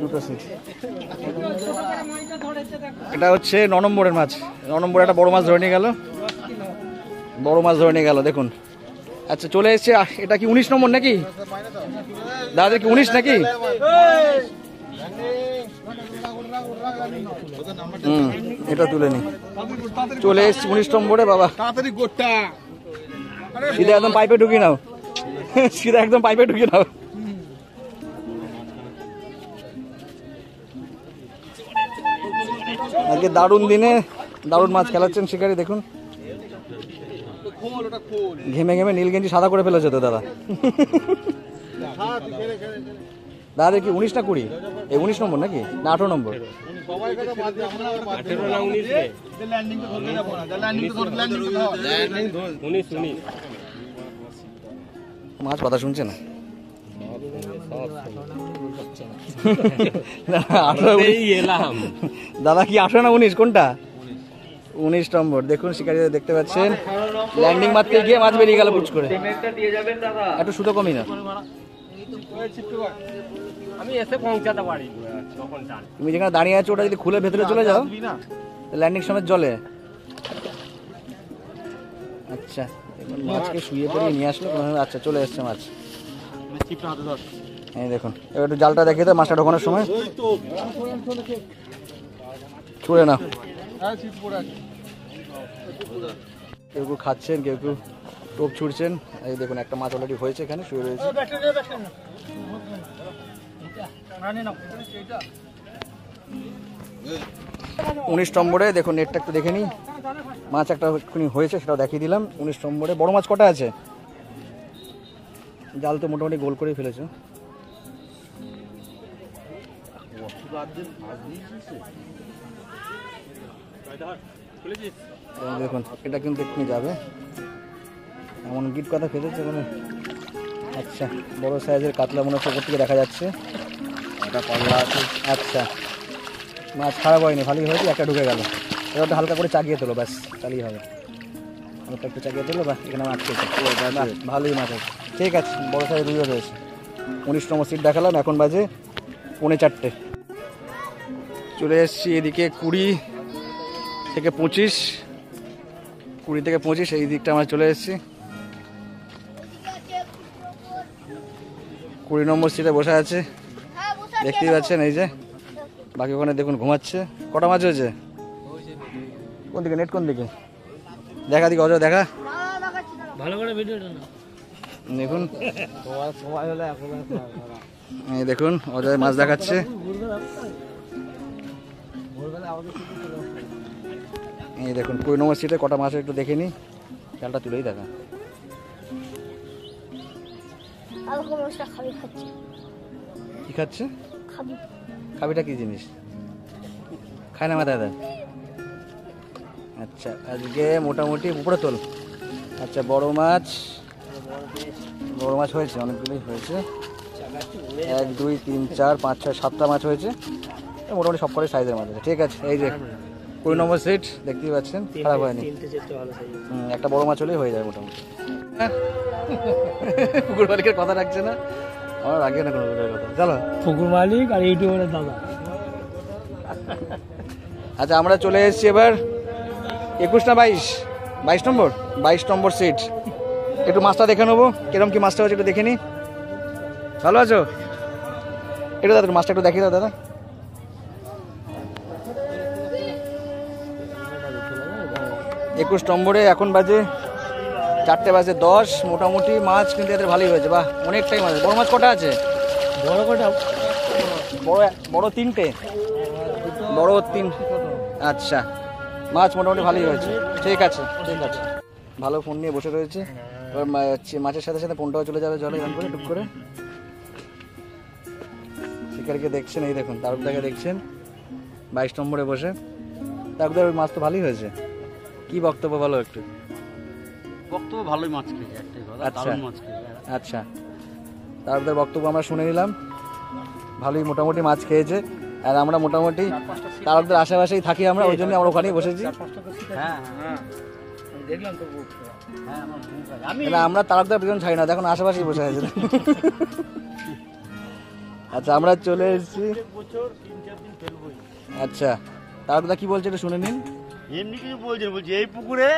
দুটো সিট। এটা হচ্ছে 9 নম্বরের মাছ। 9 নম্বরে একটা বড় মাছ ধরে নিয়ে গেল, বড় মাছ ধরে নিয়ে গেল দেখুন। আচ্ছা চলে এসছে। এটা কি 19 নম্বর নাকি দাদা? কি 19 নাকি? এটা তুলে নি। চলে এসছি 19 নম্বরে বাবা। তাড়াতাড়ি গোটা সিধা একদম পাইপে ঢুকিয়ে নাও, সিধা একদম পাইপে ঢুকিয়ে নাও। আজকে দারুণ দিনে দারুণ মাছ খেলাচ্ছেন শিকারি। দেখুন ঘেমে ঘেমে নীল গেঞ্জি সাদা করে ফেলেছে তো দাদা। দাদা কি 19 না 20? এই 19 নম্বর নাকি না 18 নম্বর? মাছ কথা শুনছে না। দাদা কি 18 না 19 কোনটা? 19 নম্বর। দেখুন শিকারীরা দেখতে পাচ্ছেন ল্যান্ডিং মারতে গিয়ে মাছ বেরিয়ে গেল পুচ করে। একটু সুতো কমই না। আমি এসে পৌঁছাতে পারি তখন জান। তুমি যেখানে দাঁড়িয়ে আছো ওটা যদি খুলে ভেতরে চলে যাও ল্যান্ডিং সময় জলে। আচ্ছা এবার মাছকে শুয়ে পড়িয়ে নিয়ে আসলো। আচ্ছা চলে এসছে মাছ। এই দেখুন এবার একটু জালটা দেখিয়ে দাও মাছটা ঢোকানোর সময়। ছুঁড়ে না, কেউ কেউ খাচ্ছেন, কেউ কেউ টোপ ছুড়ছেন। এই দেখুন একটা মাছ অলরেডি হয়েছে, এখানে শুয়ে রয়েছে। 19 নম্বরে দেখুন, নেটটা একটু দেখে নিই। মাছ একটা এক্ষুনি হয়েছে, সেটাও দেখিয়ে দিলাম। 19 নম্বরে বড় মাছ কটা আছে? জাল তো মোটামুটি গোল করেই ফেলেছে। দেখুন এটা কিন্তু এক্ষুনি যাবে, এমন গিট কথা ফেলেছে মানে। আচ্ছা, বড় সাইজের কাতলা মনে হচ্ছে, ওপর থেকে দেখা যাচ্ছে। এটা পাল্লা আছে। আচ্ছা, মাছ খারাপ হয়নি, ভালোই হয়েছে। একটা ঢুকে গেল, এবার হালকা করে চাগিয়ে তোলো, ব্যাস তাহলেই হবে। হালকা একটু চাগিয়ে তোলো, বা এখানে মাছ খেয়েছে, ভালোই মাছ আছে। ঠিক আছে, বড় সাইজ রুইও রয়েছে। 19 নম্বর সিট দেখালাম, এখন বাজে 3:45। চলে এসেছি এদিকে 20 থেকে 25, 20 থেকে 25 এই দিকটা আমরা চলে এসেছি। 20 নম্বর সিটে বসে আছে, দেখতেই পাচ্ছেন। এই যে বাকি ওখানে দেখুন ঘুমাচ্ছে। কটা মাছ হয়েছে? কোন দিকে নেট, কোন দিকে দেখা, দিকে অজয় দেখা ভালো করে ভিডিওটা না দেখুন। এই দেখুন অজয় মাছ দেখাচ্ছে। এই দেখুন 20 নম্বর সিটে কটা মাছ একটু দেখে নি, জালটা তুলেই দেখা। কি খাচ্ছে? খাবিটা কি জিনিস? খায় না মাথায় দেয়। আচ্ছা, আজকে মোটামুটি উপরে তোল। আচ্ছা, বড় মাছ হয়েছে, অনেকগুলোই হয়েছে। 1 2 3 4 5 6 7টা মাছ হয়েছে, মোটামুটি সব করে সাইজের মাছ আছে। ঠিক আছে, এই যে 20 নম্বর সিট দেখতেই পাচ্ছেন, খারাপ হয়নি। একটা বড় মাছ হলেই হয়ে যায় মোটামুটি। পুকুর মালিকের কথা রাখছে না, আমার রাখে না কোনো কথা। চলো, পুকুর মালিক আর ইউটিউবের দাদা। আচ্ছা, আমরা চলে এসেছি এবার 21 না 22 নম্বর 22 নম্বর সিট। একটু মাছটা দেখে নেবো, কিরকম কি মাছটা হচ্ছে একটু দেখে নি। ভালো আছো? একটু দাদা মাছটা একটু দেখিয়ে দাও দাদা। একুশ নম্বরে এখন বাজে 4:10। মোটামুটি মাছ কিন্তু এদের ভালোই হয়েছে, বাহ অনেকটাই মাছ। বড় মাছ কটা আছে? বড় কটা? বড় 3টে, বড় 3। আচ্ছা, মাছ মোটামুটি ভালোই হয়েছে। ঠিক আছে, ঠিক আছে। ভালো ফোন নিয়ে বসে রয়েছে, এবার মাছের সাথে সাথে ফোনটাও চলে যাবে জলে, এরকম করে টুক করে। শিকারিকে দেখছেন, এই দেখুন তারকদাকে দেখছেন 22 নম্বরে বসে। তারকদার ওই মাছ তো ভালোই হয়েছে, কি বক্তব্য বলো একটু? বক্তব্য ভালোই মাছ খেয়েছে, একটাই কথা, আচ্ছা। দারুণ মাছ খেয়েছে। আচ্ছা, তারকদার বক্তব্য আমরা শুনে নিলাম, ভালোই মোটামুটি মাছ খেয়েছে। আর আমরা মোটামুটি তারকদার আশেপাশেই থাকি আমরা, ওই জন্য আমরা ওখানেই বসেছি। হ্যাঁ হ্যাঁ দেখলাম তো। হ্যাঁ, আমার ভুল লাগে। আমি না, আমরা তারকদার পিছন ছাড়ি না, দেখুন আশেপাশেই বসে আছে। আচ্ছা, আমরা চলে এসেছি। আচ্ছা, তারকদা কি বলছে এটা শুনে নিন। এমনি কিছু বলছেন, বলছি এই পুকুরে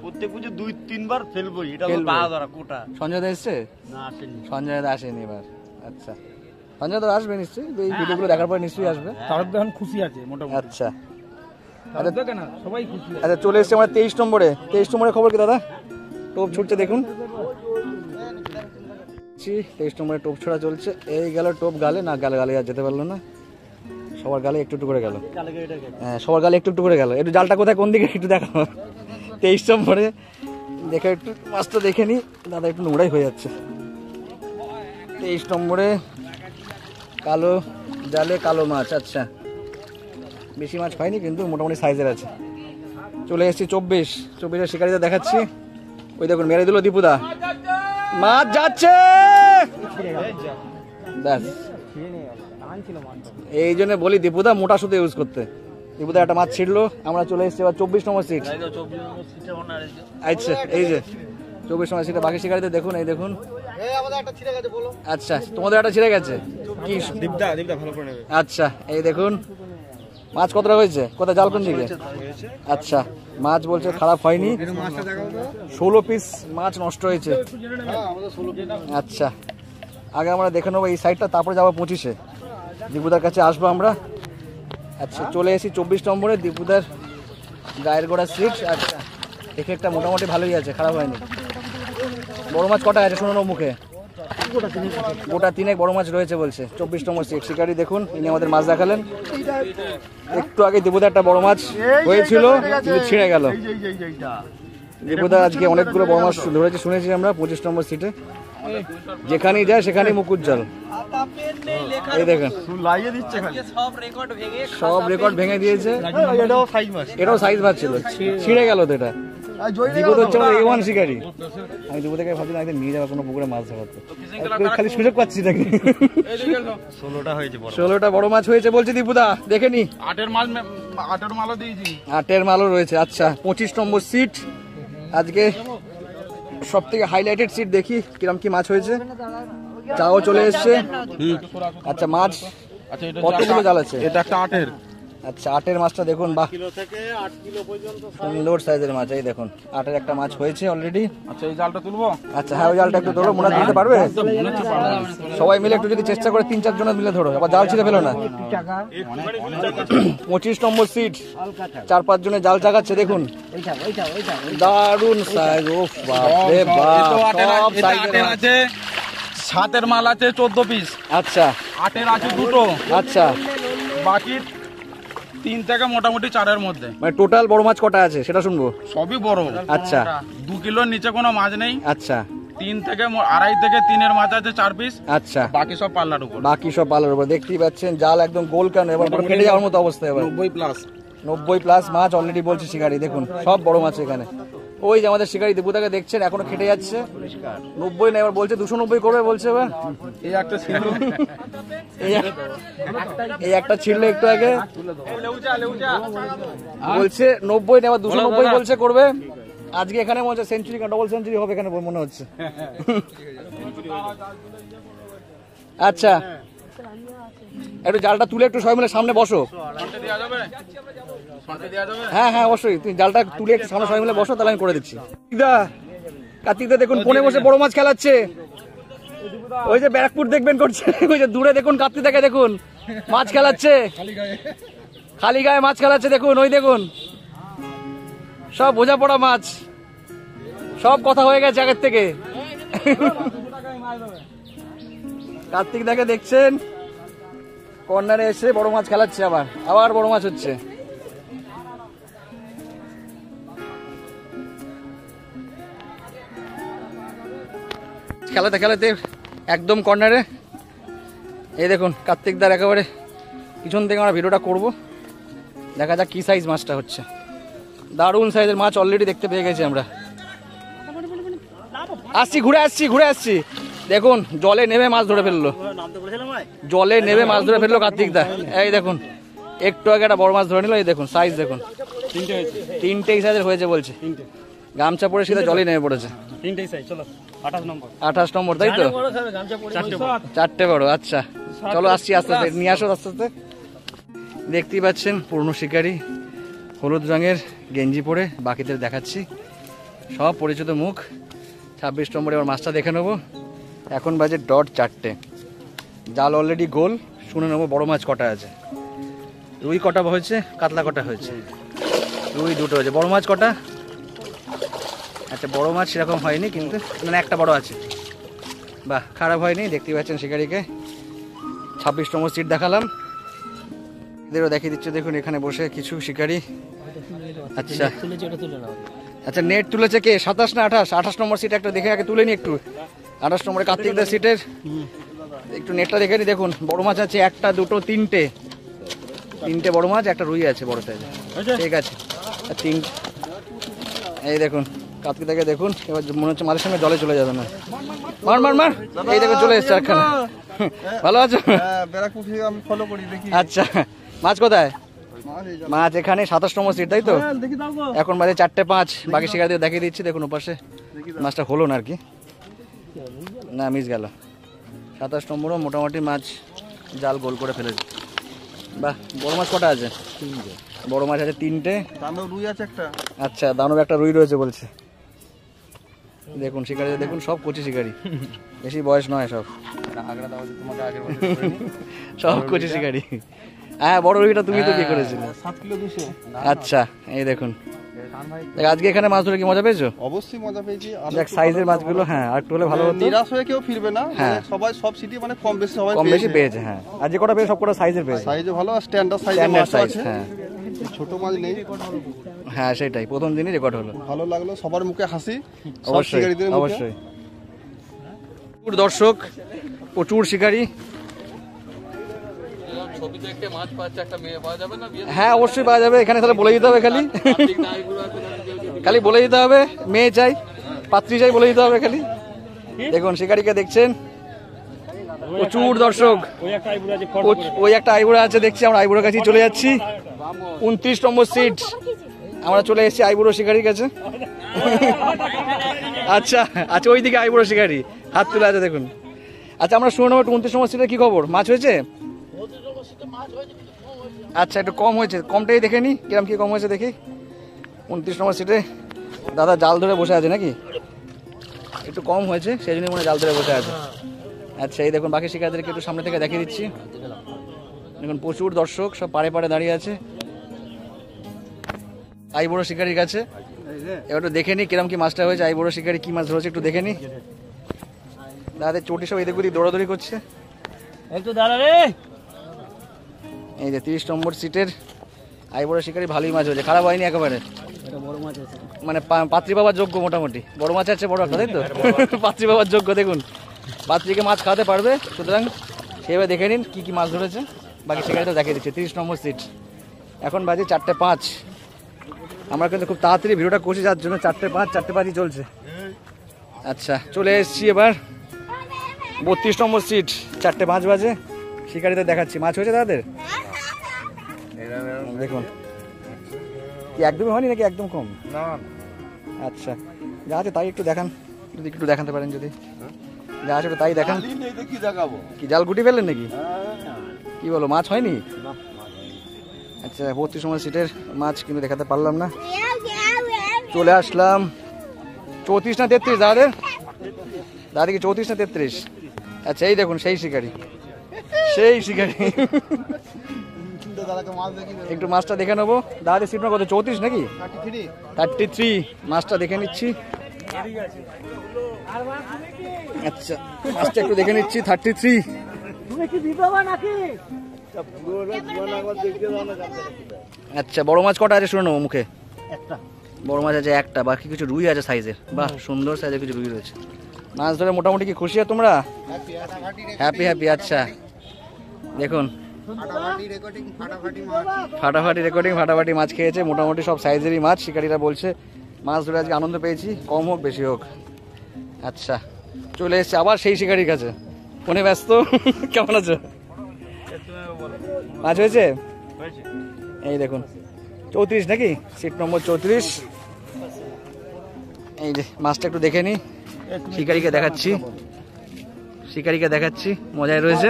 প্রত্যেক পুজো 2-3 বার ফেলবোই, এটা হলো ফেলবোই। বাধা ধরা কোটা। সঞ্জয় দা এসছে? না আসেনি। সঞ্জয় দা আসেনি এবার। আচ্ছা, সঞ্জয় দা আসবে নিশ্চয়ই, এই ভিডিওগুলো দেখার পর নিশ্চয়ই আসবে। তারকদা এখন খুশি আছে মোটামুটি। আচ্ছা, তারকদা কেন সবাই খুশি আছে। আচ্ছা চলে এসছে আমরা 23 নম্বরে। 23 নম্বরের খবর কি দাদা? টোপ ছুটছে দেখুন, 23 নম্বরে টোপ ছোড়া চলছে। এই গেল টোপ গালে, না গালে আর যেতে পারলো না, সবার গালে একটু একটু করে গেল। হ্যাঁ, সবার গালে একটু একটু করে গেল। একটু জালটা কোথায়, কোন দিকে একটু দেখাও। 23 নম্বরে দেখে একটু মাছটা দেখে নি দাদা, একটু নোংরাই হয়ে যাচ্ছে। 23 নম্বরে কালো জালে কালো মাছ। আচ্ছা, বেশি মাছ পাইনি কিন্তু মোটামুটি সাইজের আছে। চলে এসেছি 24 শিকারিতে দেখাচ্ছি। ওই দেখুন মেরে দিল দীপুদা, মাছ যাচ্ছে। ব্যাস, এই জন্য বলি দীপুদা মোটা সুতো ইউজ করতে। দীপুদা একটা মাছ ছিড়লো, আমরা চলে এসেছি এবার 24 নম্বর সিট। আচ্ছা, এই যে 24 নম্বর সিটে বাকি শিকারিতে দেখুন, এই দেখুন। আচ্ছা, তোমাদের একটা ছিঁড়ে গেছে কি? দীপদা ভালো করে নেবে। আচ্ছা, এই দেখুন মাছ কতটা হয়েছে, কোথায় জাল কোন দিকে? আচ্ছা, মাছ বলছে খারাপ হয়নি, 16 পিস মাছ নষ্ট হয়েছে। আচ্ছা, আগে আমরা দেখে নেবো এই সাইডটা, তারপরে যাবো 25-এ, দীপুদার কাছে আসবো আমরা। আচ্ছা, চলে এসেছি 24 নম্বরে, দীপুদার গায়ের গোড়া সিট। আচ্ছা, এখানে একটা মোটামুটি ভালোই আছে, খারাপ হয়নি। বড় মাছ কটা আছে শুনো মুখে? গোটা তিনেক বড় মাছ রয়েছে বলছে। 24 নম্বর সিট শিকারি দেখুন, ইনি আমাদের মাছ দেখালেন। একটু আগে দেবুদা একটা বড় মাছ হয়েছিল কিন্তু ছিঁড়ে গেল। দেবুদা আজকে অনেকগুলো বড় মাছ ধরেছে শুনেছি আমরা 25 নম্বর সিটে। যেখানেই যায় সেখানেই মুখ উজ্জ্বল। এই দেখেন সব রেকর্ড ভেঙে দিয়েছে। এটাও সাইজ মাছ ছিল, ছিঁড়ে গেল তো এটা। বিপদ হচ্ছে আমাদের A1 শিকারি। আমি দেবুদাকে ভাবছিলাম একদিন নিয়ে যাবো কোনো পুকুরে মাছ ধরাতে, খালি সুযোগ পাচ্ছি নাকি। 16টা বড় মাছ হয়েছে বলছে দীপুদা, দেখে নি। 8 মালও দিয়েছি। 8 মালও রয়েছে। আচ্ছা 25 নম্বর সিট আজকে সব থেকে হাইলাইটেড সিট। দেখি কিরম কি মাছ হয়েছে। চাও চলে এসছে। আচ্ছা মাছ কতগুলো জাল আছে? এটা একটা 8-এর। আচ্ছা 8-এর মাছটা দেখুন, বাহ সুন্দর সাইজের মাছ। এই দেখুন 8-এর একটা মাছ হয়েছে অলরেডি। আচ্ছা এই জালটা তুলবো? আচ্ছা হ্যাঁ ওই জালটা একটু ধরো, মনে দিতে পারবে? সবাই মিলে একটু যদি চেষ্টা করে 3-4 জন মিলে ধরো, আবার জাল ছিঁড়ে ফেলো না। 25 নম্বর সিট 4-5 জনের জাল চাগাচ্ছে দেখুন, দারুণ সাইজ। ও বাপ রে বাপ, সব সাইজের আছে। 7-এর মাল আছে 14 পিস। আচ্ছা 8-এর আছে 2টো। আচ্ছা বাকি 3 থেকে মোটামুটি 4-এর মধ্যে। মানে টোটাল বড় মাছ কটা আছে সেটা শুনবো? সবই বড়। আচ্ছা 2 কিলোর নিচে কোনো মাছ নেই। আচ্ছা 3 থেকে 2.5 থেকে 3-এর মাছ আছে 4 পিস। আচ্ছা বাকি সব পাল্লার উপর। বাকি সব পালার উপর। দেখতেই পাচ্ছেন জাল একদম গোল কেন, এবার পুরো কেটে যাওয়ার মতো অবস্থা। এবার 90 প্লাস 90 প্লাস মাছ অলরেডি বলছে শিকারি। দেখুন সব বড় মাছ এখানে। ওই যে আমাদের শিকারি দেবুদাকে দেখছেন এখনো খেটে যাচ্ছে। 90 না, এবার বলছে 290 করবে বলছে। এবার এই একটা ছিল। এই একটা ছিল একটু আগে বলছে 90 না, এবার 290 বলছে করবে। আজকে এখানে মনে হচ্ছে সেঞ্চুরি ডবল সেঞ্চুরি হবে এখানে মনে হচ্ছে। আচ্ছা একটু জালটা তুলে একটু সবাই মিলে সামনে বসো। হ্যাঁ হ্যাঁ অবশ্যই, তুমি জালটা তুলে একটু সামনে সবাই মিলে বসো, তাহলে আমি করে দিচ্ছি। কার্তিকদা দেখুন কোণে বসে বড় মাছ খেলাচ্ছে। ওই যে ব্যারাকপুর দেখবেন করছে, ওই যে দূরে দেখুন কার্তিকদাকে দেখুন মাছ খেলাচ্ছে, খালি গায়ে মাছ খেলাচ্ছে দেখুন। ওই দেখুন সব বোঝাপড়া মাছ, সব কথা হয়ে গেছে আগের থেকে। কার্তিকদাকে দেখছেন কর্নারে এসে বড় মাছ খেলাচ্ছে, আবার বড় মাছ হচ্ছে। খেলাতে খেলাতে একদম কর্নারে। এই দেখুন কার্তিকদার একেবারে পিছন থেকে আমরা ভিডিওটা করব, দেখা যাক কি সাইজ মাছটা হচ্ছে। দারুণ সাইজের মাছ অলরেডি দেখতে পেয়ে গেছি আমরা। ঘুরে আসছি দেখুন জলে নেমে মাছ ধরে ফেললো, জলে নেমে মাছ ধরে ফেললো কার্তিকদা। এই দেখুন একটু আগে একটা বড় মাছ ধরে নিল। এই দেখুন সাইজ দেখুন, 3টে সাইজের হয়েছে বলছে। গামছা পরে সেটা জলে নেমে পড়েছে। 28 নম্বর তাই তো? 4টে বড়। আচ্ছা চলো আসছি আস্তে আস্তে, নিয়ে আসো আস্তে আস্তে। দেখতেই পাচ্ছেন পুরনো শিকারি হলুদ রঙের গেঞ্জি পরে বাকিদের দেখাচ্ছি, সব পরিচিত মুখ। 26 নম্বরে এবার মাছটা দেখে নেবো। এখন বাজে ডট 4টে, জাল অলরেডি গোল। শুনে নেবো বড় মাছ কটা আছে। রুই কটা হয়েছে, কাতলা কটা হয়েছে? রুই 2টো হয়েছে। বড় মাছ কটা? আচ্ছা বড় মাছ সেরকম হয়নি, কিন্তু মানে একটা বড় আছে। বাহ খারাপ হয়নি। দেখতে পাচ্ছেন শিকারিকে 26 নম্বর সিট দেখালাম, এদেরও দেখিয়ে দিচ্ছে। দেখুন এখানে বসে কিছু শিকারি। আচ্ছা আচ্ছা নেট তুলেছে কে? 27 না 28? 28 নম্বর সিট একটা দেখে আগে তুলে নি একটু। 28 নম্বরে কার্তিকদার সিটের একটু নেটটা দেখে নি। দেখুন বড় মাছ আছে 1টা 2টো 3টে বড় মাছ, একটা রুই আছে বড় সাইজ। ঠিক আছে 3। এই দেখুন কার্তিকদাকে দেখুন, এবার মনে হচ্ছে মাঝে সঙ্গে জলে চলে যাবে না। মার এই দেখুন চলে এসছে একখানা। ভালো আছো? আচ্ছা মাছ কোথায়? মাছ এখানে 27 নম্বর সিট তাই তো? এখন বাজে 4:05। বাকি শিকারীদের দেখিয়ে দিচ্ছি। দেখুন ওপাশে মাছটা হলো না আর কি, না মিস গেল। 27 নম্বরও মোটামুটি মাছ জাল গোল করে ফেলেছে। বাহ বড় মাছ কটা আছে? বড় মাছ আছে 3টে। রুই আছে একটা। আচ্ছা দানব একটা রুই রয়েছে বলছে। দেখুন শিকারি দেখুন, সব কচি শিকারি, বেশি বয়স নয় সব। সব কচি শিকারি। হ্যাঁ বড় রুইটা তুমি তো কি করেছিলে? 7 কিলো 200। আচ্ছা এই দেখুন দেখ, আজকে এখানে মাছ ধরে কি মজা পেয়েছো? অবশ্যই মজা পেয়েছি। দেখ সাইজের মাছগুলো, হ্যাঁ আর একটু হলে ভালো হতো। নিরাশ হয়ে কেউ ফিরবে না, হ্যাঁ। সবাই সব সিটি মানে কম বেশি সবাই কম বেশি পেয়েছে, হ্যাঁ। আর যে কটা পেয়েছে সব কটা সাইজের পেয়েছে, সাইজে ভালো, আর স্ট্যান্ডার্ড সাইজের স্ট্যান্ডার্ড মাছ সাইজ, আছে, হ্যাঁ ছোট মাছ নেই। হ্যাঁ সেটাই প্রথম দিনই রেকর্ড হলো। ভালো লাগলো, সবার মুখে হাসি, সব অবশ্যই শিকারীদের মুখে। অবশ্যই। প্রচুর দর্শক, প্রচুর শিকারী। হ্যাঁ অবশ্যই পাওয়া যাবে এখানে, তাহলে বলে দিতে হবে খালি খালি বলে দিতে হবে মেয়ে চাই, পাত্রী চাই, বলে দিতে হবে খালি। দেখুন শিকারীকে দেখছেন, প্রচুর দর্শক। ওই একটা আইবুড়া আছে দেখছি, আমরা আইবুড়োর কাছেই চলে যাচ্ছি। 29 নম্বর সিট, আমরা চলে এসেছি আইবুড়ো শিকারির কাছে। আচ্ছা আচ্ছা, ওইদিকে আইবুড়ো শিকারি হাত তুলে আছে দেখুন। আচ্ছা আমরা শুনে নেবো 29 নম্বর সিটের কি খবর, মাছ হয়েছে? আচ্ছা একটু কম হয়েছে, কমটাই দেখে নি কিরম কি কম হয়েছে দেখি। 29 নম্বর সিটে দাদা জাল ধরে বসে আছে নাকি? একটু কম হয়েছে সেই জন্যই মনে জাল ধরে বসে আছে। আচ্ছা এই দেখুন বাকি শিকারীদেরকে একটু সামনে থেকে দেখিয়ে দিচ্ছি। দেখুন প্রচুর দর্শক সব পাড়ে পাড়ে দাঁড়িয়ে আছে আইবুড়ো শিকারির কাছে। এবার একটু দেখে নি কিরম কি মাছটা হয়েছে, আইবুড়ো শিকারি কি মাছ ধরেছে একটু দেখে নি। দাদাদের চটি সব এদিক ওদিক দৌড়াদৌড়ি করছে। একটু দাঁড়া রে। এই যে 30 নম্বর সিটের আইবুড়ো শিকারি ভালোই মাছ হয়েছে, খারাপ হয়নি একেবারে। মানে পাত্রী বাবার যোগ্য মোটামুটি, বড় মাছ আছে বড় একটা, তাই তো? পাত্রী বাবার যোগ্য। দেখুন পাত্রীকে মাছ খাওয়াতে পারবে, সুতরাং সেভাবে দেখে নিন কি কি মাছ ধরেছে। বাকি শিকারি তো দেখিয়ে দিচ্ছে। 30 নম্বর সিট, এখন বাজে 4:05। আমরা কিন্তু খুব তাড়াতাড়ি ভিডিওটা করছি, যার জন্য 4:05 চলছে। আচ্ছা চলে এসেছি এবার 32 নম্বর সিট, 4:05 বাজে। শিকারিদের দেখাচ্ছি মাছ হয়েছে তাদের। দেখুন কি একদমই হয়নি নাকি একদম কম? আচ্ছা যা আছে তাই একটু দেখান, যদি একটু দেখাতে পারেন, যদি যা আছে তাই দেখান। কি জাল গুটি ফেললেন নাকি? কি বলো মাছ হয়নি? আচ্ছা 32 নম্বর সিটের মাছ কিন্তু দেখাতে পারলাম না। চলে আসলাম 34 না 33 দাদাদের, দাদা কি 34 না 33? আচ্ছা এই দেখুন সেই শিকারি, সেই শিকারি। একটু মাছটা দেখে নেবো। দাদাদের সিট কত, 34 নাকি 33? মাছটা দেখে নিচ্ছি। আচ্ছা মাছটা একটু দেখে নিচ্ছি, 33। আচ্ছা বড় মাছ কটা আছে শুনে নেবো মুখে। বড় মাছ আছে একটা, বাকি কিছু রুই আছে সাইজের, বাহ সুন্দর সাইজের কিছু রুই রয়েছে। মাছ ধরে মোটামুটি কি খুশি তোমরা? Happy happy. আচ্ছা দেখুন ফাটাফাটি রেকর্ডিং, ফাটাফাটি মাছ খেয়েছে, মোটামুটি সব সাইজেরই মাছ। শিকারীরা বলছে মাছ ধরে আজকে আনন্দ পেয়েছি, কম হোক বেশি হোক। আচ্ছা চলে এসছে আবার সেই শিকারির কাছে, ফোনে ব্যস্ত। কেমন আছো? মাছ হয়েছে? এই দেখুন 34 নাকি সিট নম্বর 34। এই যে মাছটা একটু দেখে নি, শিকারিকে দেখাচ্ছি, শিকারিকে দেখাচ্ছি, মজায় রয়েছে।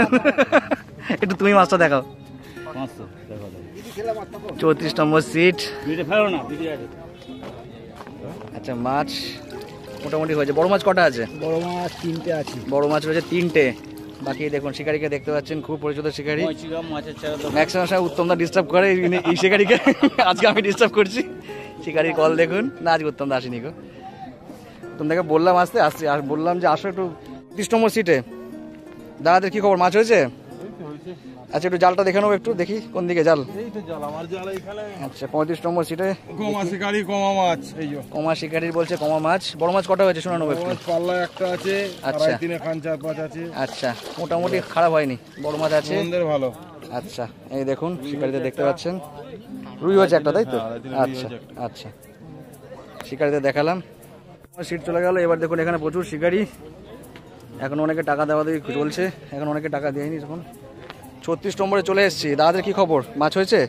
একটু তুমি মাছটা দেখাও। 34 নম্বর সিট। আচ্ছা মাছ মোটামুটি হয়েছে। বড় মাছ কটা আছে? বড় মাছ 3টে আছে। বড় মাছ রয়েছে 3টে। বাকি দেখুন শিকারিকে দেখতে পাচ্ছেন, খুব পরিচিত শিকারি। ম্যাক্সিমাম সময় উত্তমদা ডিস্টার্ব করে এই শিকারিকে, আজকে আমি ডিস্টার্ব করছি। শিকারির কল দেখুন, না আজকে উত্তমদা আসেনি গো। উত্তমদাকে বললাম আসতে, আসছি আর বললাম যে আসো একটু 30 নম্বর সিটে। দাদাদের কি খবর, মাছ হয়েছে? আচ্ছা একটু জালটা দেখে নেবো, একটু দেখি কোন দিকে জাল। আচ্ছা 35 নম্বর সিটে কমা শিকারি, কমা মাছ। এই যে কমা শিকারির বলছে কমা মাছ। বড় মাছ কটা হয়েছে শোনা নেবো একটু। পাল্লা একটা আছে, আচ্ছা 3 খান 4-5 আছে। আচ্ছা মোটামুটি খারাপ হয়নি, বড় মাছ আছে। ভালো। আচ্ছা এই দেখুন শিকারিদের দেখতে পাচ্ছেন, রুই হয়েছে একটা, তাই তো? আচ্ছা আচ্ছা শিকারিদের দেখালাম। সিট চলে গেল। এবার দেখুন এখানে প্রচুর শিকারি, এখন অনেকে টাকা দেওয়া দেওয়ি চলছে, এখন অনেকে টাকা দেয়নি। এখন 36 নম্বরে চলে এসেছি। দাদাদের কি খবর, মাছ হয়েছে?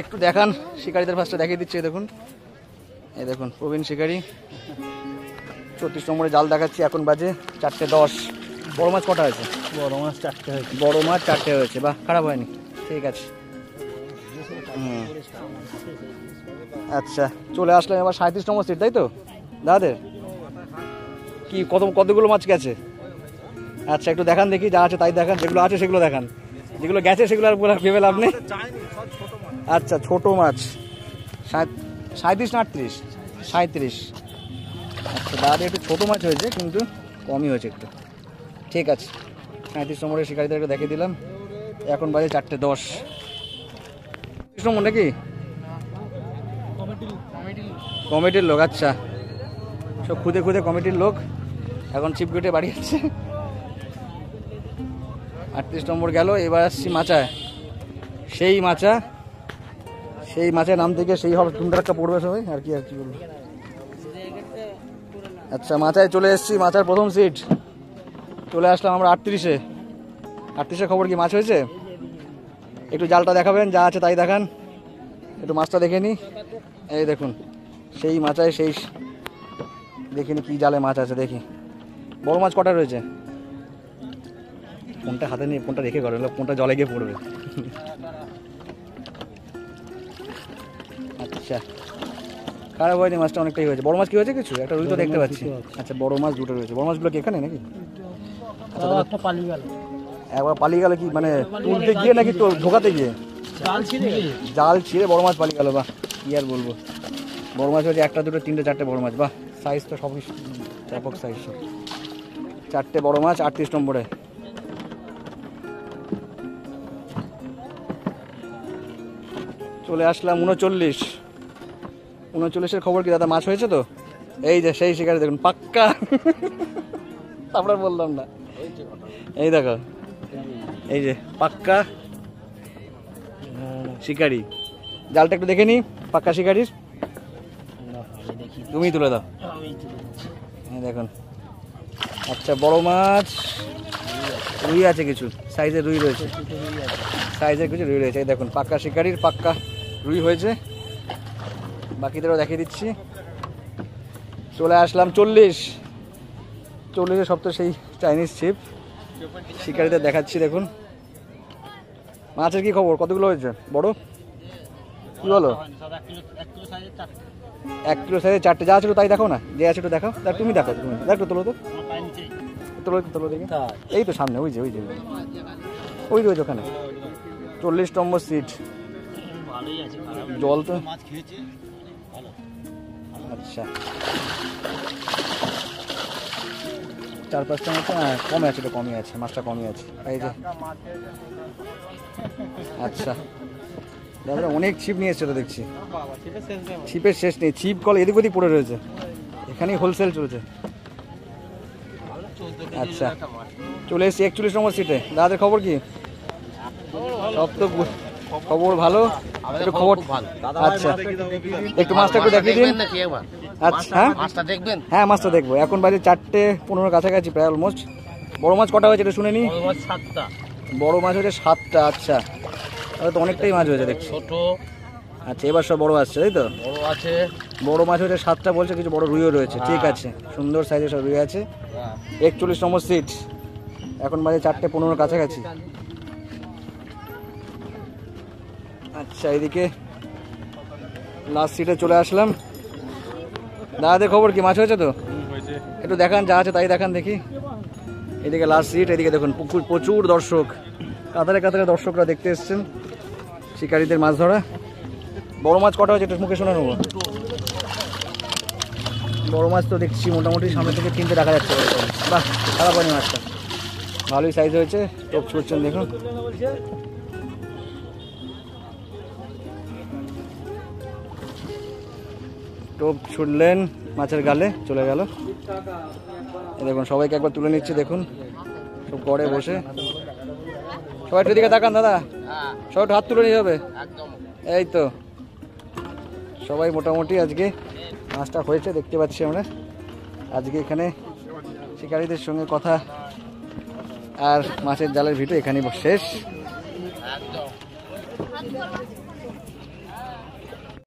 একটু দেখান, শিকারিদের ফার্স্টে দেখিয়ে দিচ্ছি। দেখুন এই দেখুন প্রবীণ শিকারি, 36 নম্বরে জাল দেখাচ্ছি। এখন বাজে 4:10। বড় মাছ কটা হয়েছে? বড় মাছ 4টে হয়েছে। বড় মাছ 4টে হয়েছে, বাহ খারাপ হয়নি, ঠিক আছে। আচ্ছা চলে আসলাম এবার 37 নম্বর সিট, তাই তো দাদাদের? কি কতগুলো মাছ গেছে? আচ্ছা একটু দেখান দেখি, যা আছে তাই দেখান, যেগুলো আছে সেগুলো দেখান, যেগুলো গেছে সেগুলো আর ভেবে লাভ নেই। আচ্ছা ছোট মাছ 37 না 38? 37। আচ্ছা দাদা একটু ছোটো মাছ হয়েছে কিন্তু কমই হয়েছে একটু, ঠিক আছে। 37 নম্বরের শিকারীদেরকে দেখিয়ে দিলাম। এখন বাজে 4:10। 30 নম্বর নাকি কমিটির লোক? আচ্ছা, সব খুদে খুদে কমিটির লোক এখন চিপ গেটে বাড়ি যাচ্ছে। 38 নম্বর গেল। এবার আসছি মাচায়। সেই মাচায় নাম থেকে সেই হবে টুমটারটা পড়বে সবাই, আর কি বলবো। আচ্ছা মাচায় চলে এসেছি, মাচার প্রথম সিট চলে আসলাম আমরা 38-এ। 38-এর খবর কি, মাছ হয়েছে? একটু জালটা দেখাবেন, যা আছে তাই দেখান, একটু মাছটা দেখে নি। এই দেখুন সেই মাচায় সেই দেখিনি কি জালে মাছ আছে, দেখি বড় মাছ কটা রয়েছে। ফোনটা হাতে নিয়ে ফোনটা রেখে করে, ফোনটা জলে গিয়ে পড়বে। আচ্ছা খারাপ হয়নি, মাছটা অনেকটাই হয়েছে। বড় মাছ কি হয়েছে কিছু? একটা রুই তো দেখতে পাচ্ছি। আচ্ছা বড় মাছ দুটো রয়েছে। বড় মাছগুলো কি এখানে নাকি? একবার পালিয়ে গেল কি, মানে তুলতে গিয়ে নাকি তো ঢোকাতে গিয়ে? জাল ছিঁড়ে বড় মাছ পালিয়ে গেল। বাহ কি আর বলবো, বড় মাছ হয়েছে একটা দুটো তিনটে চারটে বড় মাছ। বাহ সাইজ তো সবই ব্যাপক সাইজ, 4টে বড় মাছ 38 নম্বরে। চলে আসলাম 39-এর খবর কি দাদা, মাছ হয়েছে তো? এই যে সেই শিকারি দেখুন পাক্কা, আমরা বললাম না, এই দেখো এই যে পাক্কা শিকারি। জালটা একটু দেখে নি, পাক্কা শিকারির। তুমি তুলে দাও, দেখুন। আচ্ছা বড় মাছ রুই আছে, কিছু সাইজের রুই রয়েছে, সাইজের কিছু রুই রয়েছে। এই দেখুন পাক্কা শিকারির পাক্কা রুই হয়েছে। বাকিদেরও দেখিয়ে দিচ্ছি। চলে আসলাম 40-এ সব তো সেই চাইনিজ ছিপ। শিকারিদের দেখাচ্ছি, দেখুন মাছের কি খবর, কতগুলো হয়েছে বড় কি বলো? 1 কিলো সাইজে 4টে। যা আছে তাই দেখো না, যে আছে একটু দেখাও। তুমি দেখো, তুমি দেখো, তোলো তো, তোলো দেখি। এই তো সামনে, ওই যে রয়েছে ওখানে 40 নম্বর সিট। জল তো আচ্ছা 4-5টা মতো কমে আছে, তো কমই আছে, মাছটা কমই আছে। এই যে আচ্ছা দাদা অনেক ছিপ নিয়ে এসছে তো দেখছি, ছিপের শেষ নেই। ছিপ কল এদিক ওদিক পড়ে রয়েছে, এখানেই হোলসেল চলছে। আচ্ছা চলে এসছি 41 নম্বর সিটে। দাদাদের খবর কি? সব তো খবর ভালো, একটু খবর আচ্ছা একটু মাছটা একটু দেখিয়ে দিন। আচ্ছা হ্যাঁ মাছটা দেখবো। এখন বাজে 4:15 কাছাকাছি প্রায় অলমোস্ট। বড় মাছ কটা হয়েছে এটা শুনে নি? বড় মাছ হয়েছে 7টা। আচ্ছা তাহলে তো অনেকটাই মাছ হয়েছে দেখছি। আচ্ছা এবার সব বড় আসছে তাই তো? বড় মাছ হয়েছে 7টা বলছে, কিছু বড় রুইও রয়েছে। ঠিক আছে, সুন্দর সাইজের সব রুই আছে। 41 নম্বর সিট। এখন বাজে 4:15 কাছাকাছি। আচ্ছা এদিকে লাস্ট সিটে চলে আসলাম। দাদাদের খবর কি, মাছ হয়েছে তো? একটু দেখান, যা আছে তাই দেখান দেখি। এদিকে লাস্ট সিট, এদিকে দেখুন প্রচুর দর্শক, কাতারে কাতারে দর্শকরা দেখতে এসছেন শিকারীদের মাছ ধরা। বড় মাছ কটা হয়েছে একটু মুখে শোনা নেবো। বড় মাছ তো দেখছি মোটামুটি সামনে থেকে 3টে দেখা যাচ্ছে। বাহ খারাপ হয়নি মাছটা, ভালোই সাইজ হয়েছে। টোপ ছুটছেন দেখুন। টোপ ছুটলেন মাছের গালে, চলে গেল। দেখুন সবাইকে একবার তুলে নিচ্ছে, দেখুন সব করে বসে। সবাই একটু দিকে তাকান দাদা, সবাই একটু হাত তুলে নিয়ে যাবে। এই তো সবাই মোটামুটি আজকে মাছটা হয়েছে দেখতে পাচ্ছি আমরা। আজকে এখানে শিকারীদের সঙ্গে কথা আর মাছের জালের ভিডিও এখানেই শেষ।